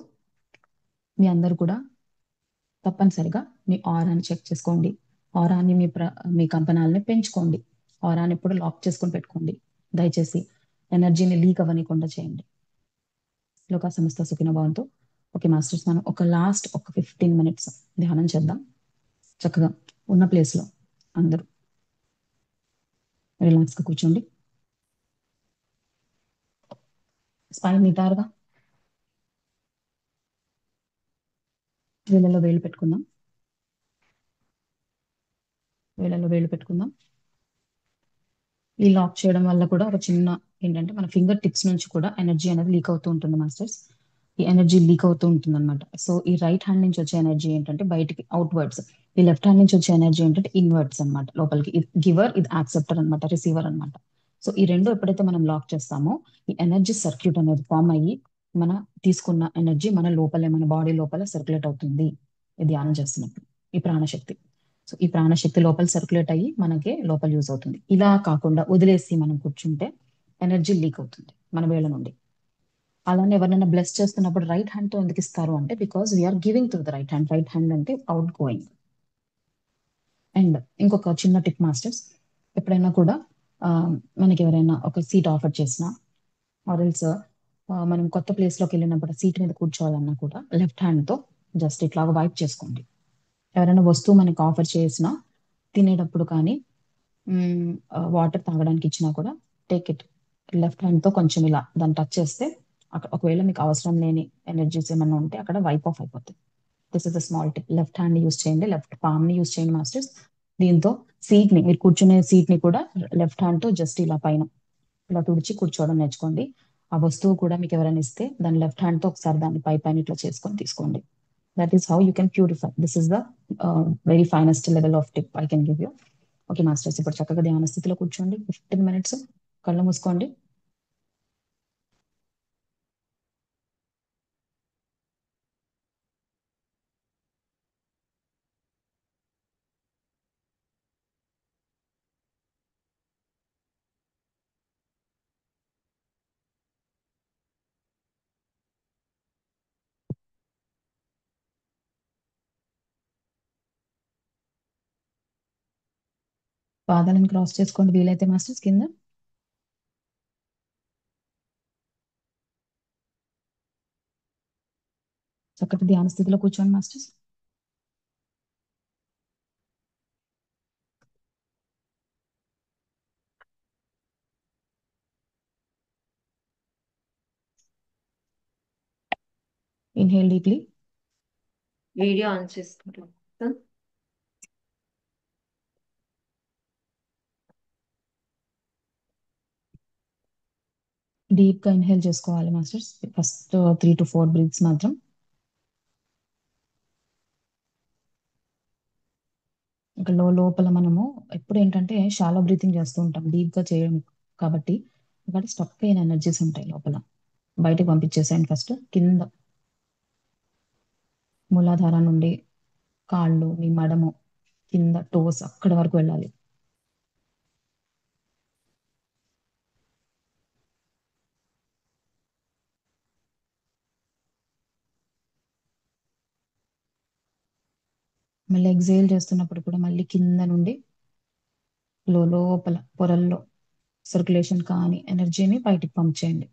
మీ అందరు కూడా తప్పనిసరిగా మీ ఆరాని చెక్ చేసుకోండి. ఆరాని మీ కంపనాలని పెంచుకోండి. ఆరాని ఎప్పుడు లాక్ చేసుకొని పెట్టుకోండి. దయచేసి ఎనర్జీని లీక్ అవ్వనీయకుండా చేయండి. లోక సంస్థ సుఖినో భవంతు. ఓకే మాస్టర్స్, మనం ఒక 15 మినిట్స్ ధ్యానం చేద్దాం. చక్కగా ఉన్న ప్లేస్ లో అందరూ రిలాక్స్ గా కూర్చోండి. స్పైన్ నిటారుగా, వేళ్ళలో వేలు పెట్టుకుందాం. వేళ్ళలో వేలు పెట్టుకుందాం. ఈ లాక్ చేయడం వల్ల కూడా ఒక చిన్న ఏంటంటే మన ఫింగర్ టిప్స్ నుంచి కూడా ఎనర్జీ అనేది లీక్ అవుతూ ఉంటుంది మాస్టర్స్. ఈ ఎనర్జీ లీక్ అవుతూ ఉంటుంది అనమాట. సో ఈ రైట్ హ్యాండ్ నుంచి వచ్చే ఎనర్జీ ఏంటంటే బయటికి అవుట్వర్డ్స్, ఈ లెఫ్ట్ హ్యాండ్ నుంచి వచ్చే ఎనర్జీ ఏంటంటే ఇన్వర్డ్స్ అనమాట, లోపలికి. ఇది గివర్, ఇది యాక్సెప్టర్ అనమాట, రిసీవర్ అనమాట. సో ఈ రెండు ఎప్పుడైతే మనం లాక్ చేస్తామో ఈ ఎనర్జీ సర్క్యూట్ అనేది ఫామ్ అయ్యి మన తీసుకున్న ఎనర్జీ మన లోపలే, మన బాడీ లోపల సర్క్యులేట్ అవుతుంది. ఈ ధ్యానం చేస్తున్నప్పుడు ఈ ప్రాణశక్తి. సో ఈ ప్రాణశక్తి లోపల సర్క్యులేట్ అయ్యి మనకి లోపల యూజ్ అవుతుంది. ఇలా కాకుండా వదిలేసి మనం కూర్చుంటే ఎనర్జీ లీక్ అవుతుంది మన వేళ్ళ నుండి. అలానే ఎవరైనా బ్లెస్ చేస్తున్నప్పుడు రైట్ హ్యాండ్ తో ఎందుకు ఇస్తారు అంటే because we're giving through the right hand. Right hand అంటే అవుట్ గోయింగ్. అండ్ ఇంకొక చిన్న టిప్ మాస్టర్స్, ఎప్పుడైనా కూడా ఆ, మనకి ఎవరైనా ఒక సీట్ ఆఫర్ చేసినా ఆర్ఎల్స్ మనం కొత్త ప్లేస్ లోకి వెళ్ళినప్పుడు సీట్ మీద కూర్చోవాలన్నా కూడా లెఫ్ట్ హ్యాండ్ తో జస్ట్ ఇట్లాగా వైప్ చేసుకోండి. ఎవరైనా వస్తువు మనకి ఆఫర్ చేసినా, తినేటప్పుడు కానీ, వాటర్ తాగడానికి ఇచ్చినా కూడా టేక్ ఇట్. లెఫ్ట్ హ్యాండ్ తో కొంచెం ఇలా దాన్ని టచ్ చేస్తే అక్కడ ఒకవేళ మీకు అవసరం లేని ఎనర్జీస్ ఏమన్నా ఉంటే అక్కడ వైప్ ఆఫ్ అయిపోతాయి. This is a small tip. Left hand ని యూస్ చేయండి, లెఫ్ట్ పామ్ ని యూస్ చేయండి మాస్టర్స్. దీంతో సీట్ ని, మీరు కూర్చునే సీట్ ని కూడా లెఫ్ట్ హ్యాండ్ తో జస్ట్ ఇలా పైన ఇలా తుడిచి కూర్చోవడం నేర్చుకోండి. ఆ వస్తువు కూడా మీకు ఎవరైనా ఇస్తే దాన్ని లెఫ్ట్ హ్యాండ్ తో ఒకసారి దాన్ని పై పైన ఇట్లా చేసుకొని తీసుకోండి. That is how you can purify. This is the very finest level of tip I can give you. Okay masters, ఇప్పుడు చక్కగా ధ్యాన స్థితిలో కూర్చోండి. 15 మినిట్స్ కళ్ళు మూసుకోండి. పాదాలను క్రాస్ చేసుకోండి వీలైతే మాస్టర్స్ కింద. చక్కటి ధ్యాన స్థితిలో కూర్చోండి masters. Inhale deeply. Video on చేసుకుంటాం. డీప్ గా ఇన్హేల్ చేసుకోవాలి మాస్టర్స్. ఫస్ట్ 3 to 4 బ్రీత్స్ మాత్రం. ఇంకా లోపల మనము ఎప్పుడు ఏంటంటే షాలో బ్రీతింగ్ చేస్తూ ఉంటాం, డీప్ గా చేయడం కాబట్టి ఇక్కడ స్టక్ అయిన ఎనర్జీస్ ఉంటాయి లోపల. బయటకు పంపించేసేయండి ఫస్ట్. కింద మూలాధార నుండి కాళ్ళు, మీ మడము, కింద టోస్ అక్కడి వరకు వెళ్ళాలి. మళ్ళీ ఎగ్జేల్ చేస్తున్నప్పుడు కూడా మళ్ళీ కింద నుండి లోపల పొరల్లో సర్క్యులేషన్ కానీ ఎనర్జీని బయటికి పంప్ చేయండి.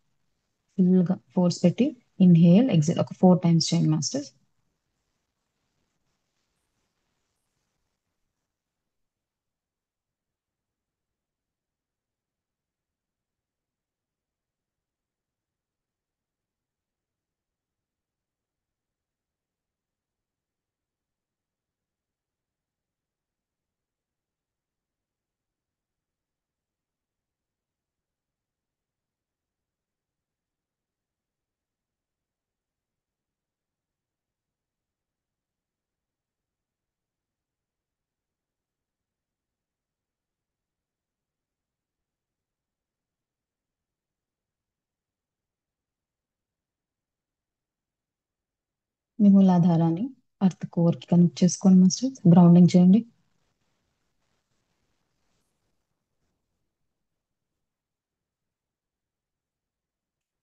ఫుల్ గా ఫోర్స్ పెట్టి ఇన్హేల్ ఎగ్జేల్ ఒక 4 times చేయండి మాస్టర్స్. మీ మూలాధారాన్ని అర్త్ కోర్ కి కనెక్ట్ చేసుకోండి మాస్టర్స్. గ్రౌండింగ్ చేయండి.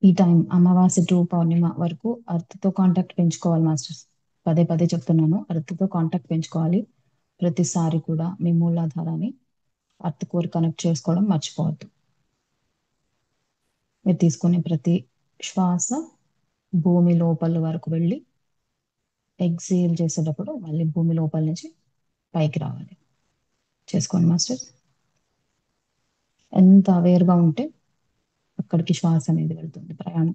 ఈ టైం అమావాస్య టు పౌర్ణిమ వరకు అర్త్ తో కాంటాక్ట్ పెంచుకోవాలి మాస్టర్స్. పదే పదే చెప్తున్నాను, అర్త్ తో కాంటాక్ట్ పెంచుకోవాలి. ప్రతిసారి కూడా మీ మూలాధారాన్ని అర్త్ కోర్ కనెక్ట్ చేసుకోవడం మర్చిపోవద్దు. మీరు తీసుకునే ప్రతి శ్వాస భూమి లోపల వరకు వెళ్ళి ఎక్సేల్ చేసేటప్పుడు మళ్ళీ భూమి లోపల నుంచి పైకి రావాలి. చేసుకోండి మాస్టర్స్. ఎంత అవేర్గా ఉంటే అక్కడికి శ్వాస అనేది వెళ్తుంది, ప్రయాణం.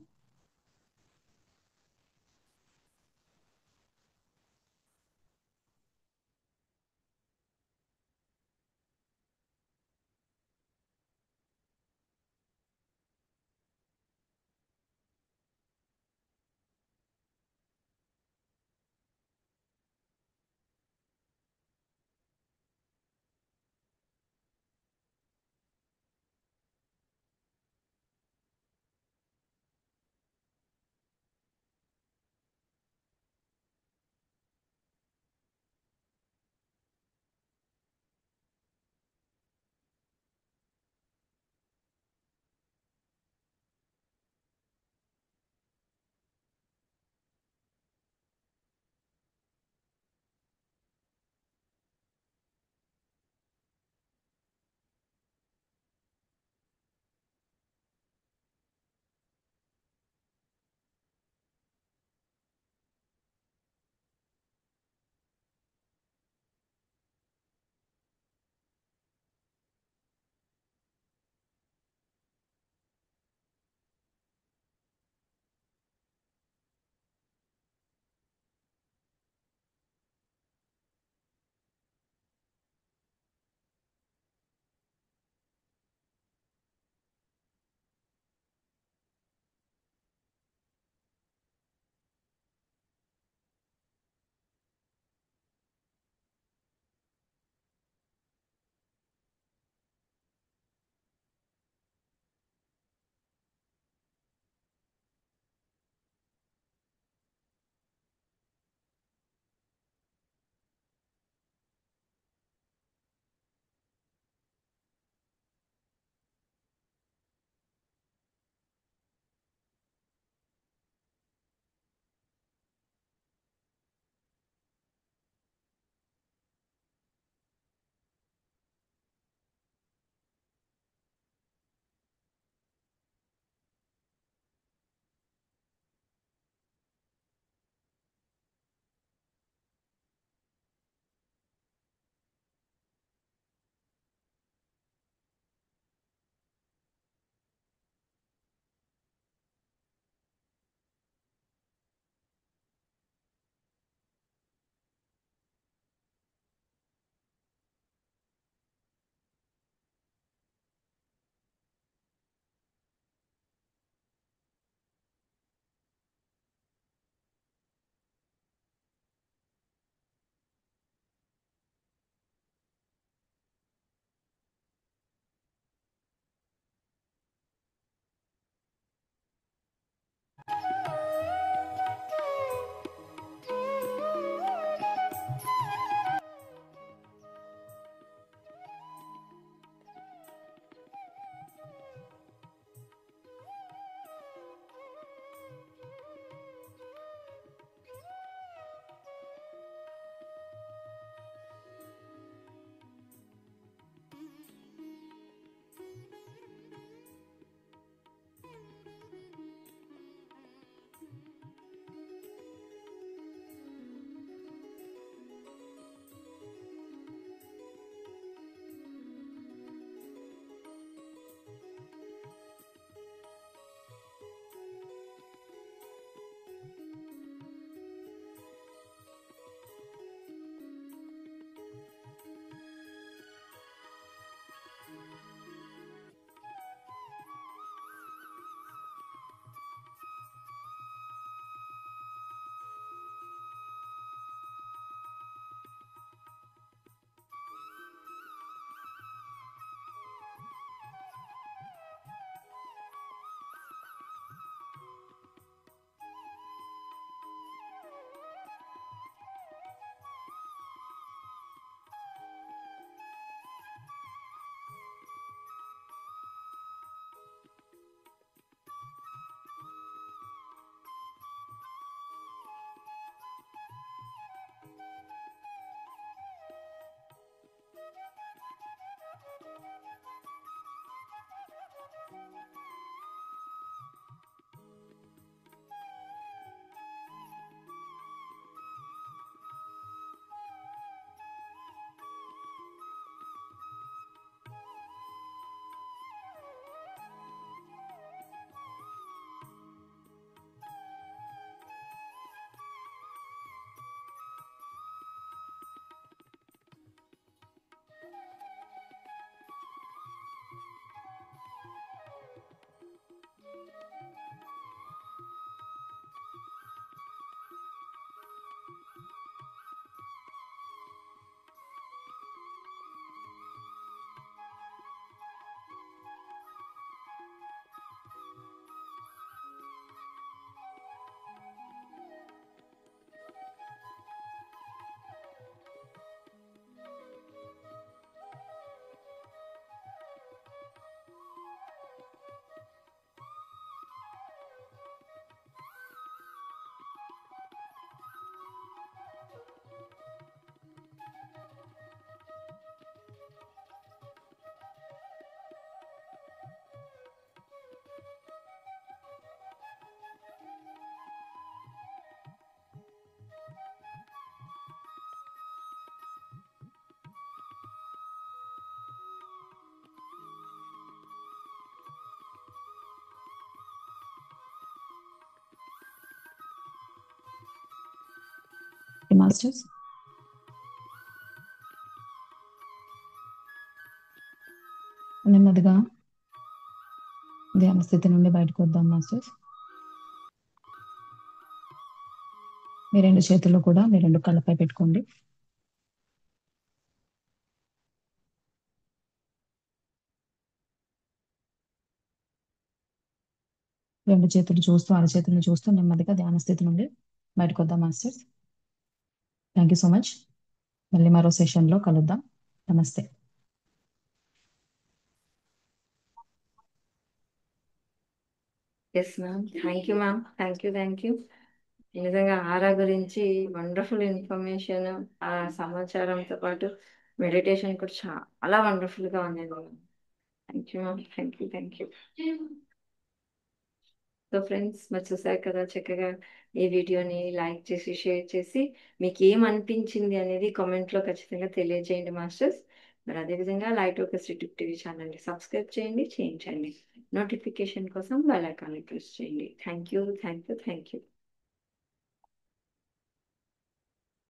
మాస్టర్స్. నెమ్మదిగా ధ్యాన స్థితి నుండి బయటకు వద్దాం మాస్టర్స్. మీ రెండు చేతులు కూడా మీ రెండు కళ్ళపై పెట్టుకోండి. రెండు చేతులు చూస్తూ అరచేతులను చూస్తూ నెమ్మదిగా ధ్యాన స్థితి నుండి బయటకు వద్దాం masters. Thank you so much. మళ్ళీ మరో సెషన్లో కలుద్దాం. నమస్తే. Yes ma'am, thank you ma'am, thank you. నిజంగా ఆరా గురించి వండర్ఫుల్ ఇన్ఫర్మేషన్, ఆ సమాచారంతో పాటు మెడిటేషన్ కూడా చాలా వండర్ఫుల్గా ఉంది ma'am. Thank you ma'am, thank you. So friends, మరి చూసారు కదా చక్కగా ఈ వీడియోని లైక్ చేసి షేర్ చేసి మీకు ఏమనిపించింది అనేది కామెంట్లో ఖచ్చితంగా తెలియజేయండి మాస్టర్స్. మరి అదేవిధంగా లైట్ ఒక యూట్యూబ్ టీవీ ఛానల్ని సబ్స్క్రైబ్ చేయండి. నోటిఫికేషన్ కోసం బెల్ ఐకాన్ని ప్రెస్ చేయండి. Thank you.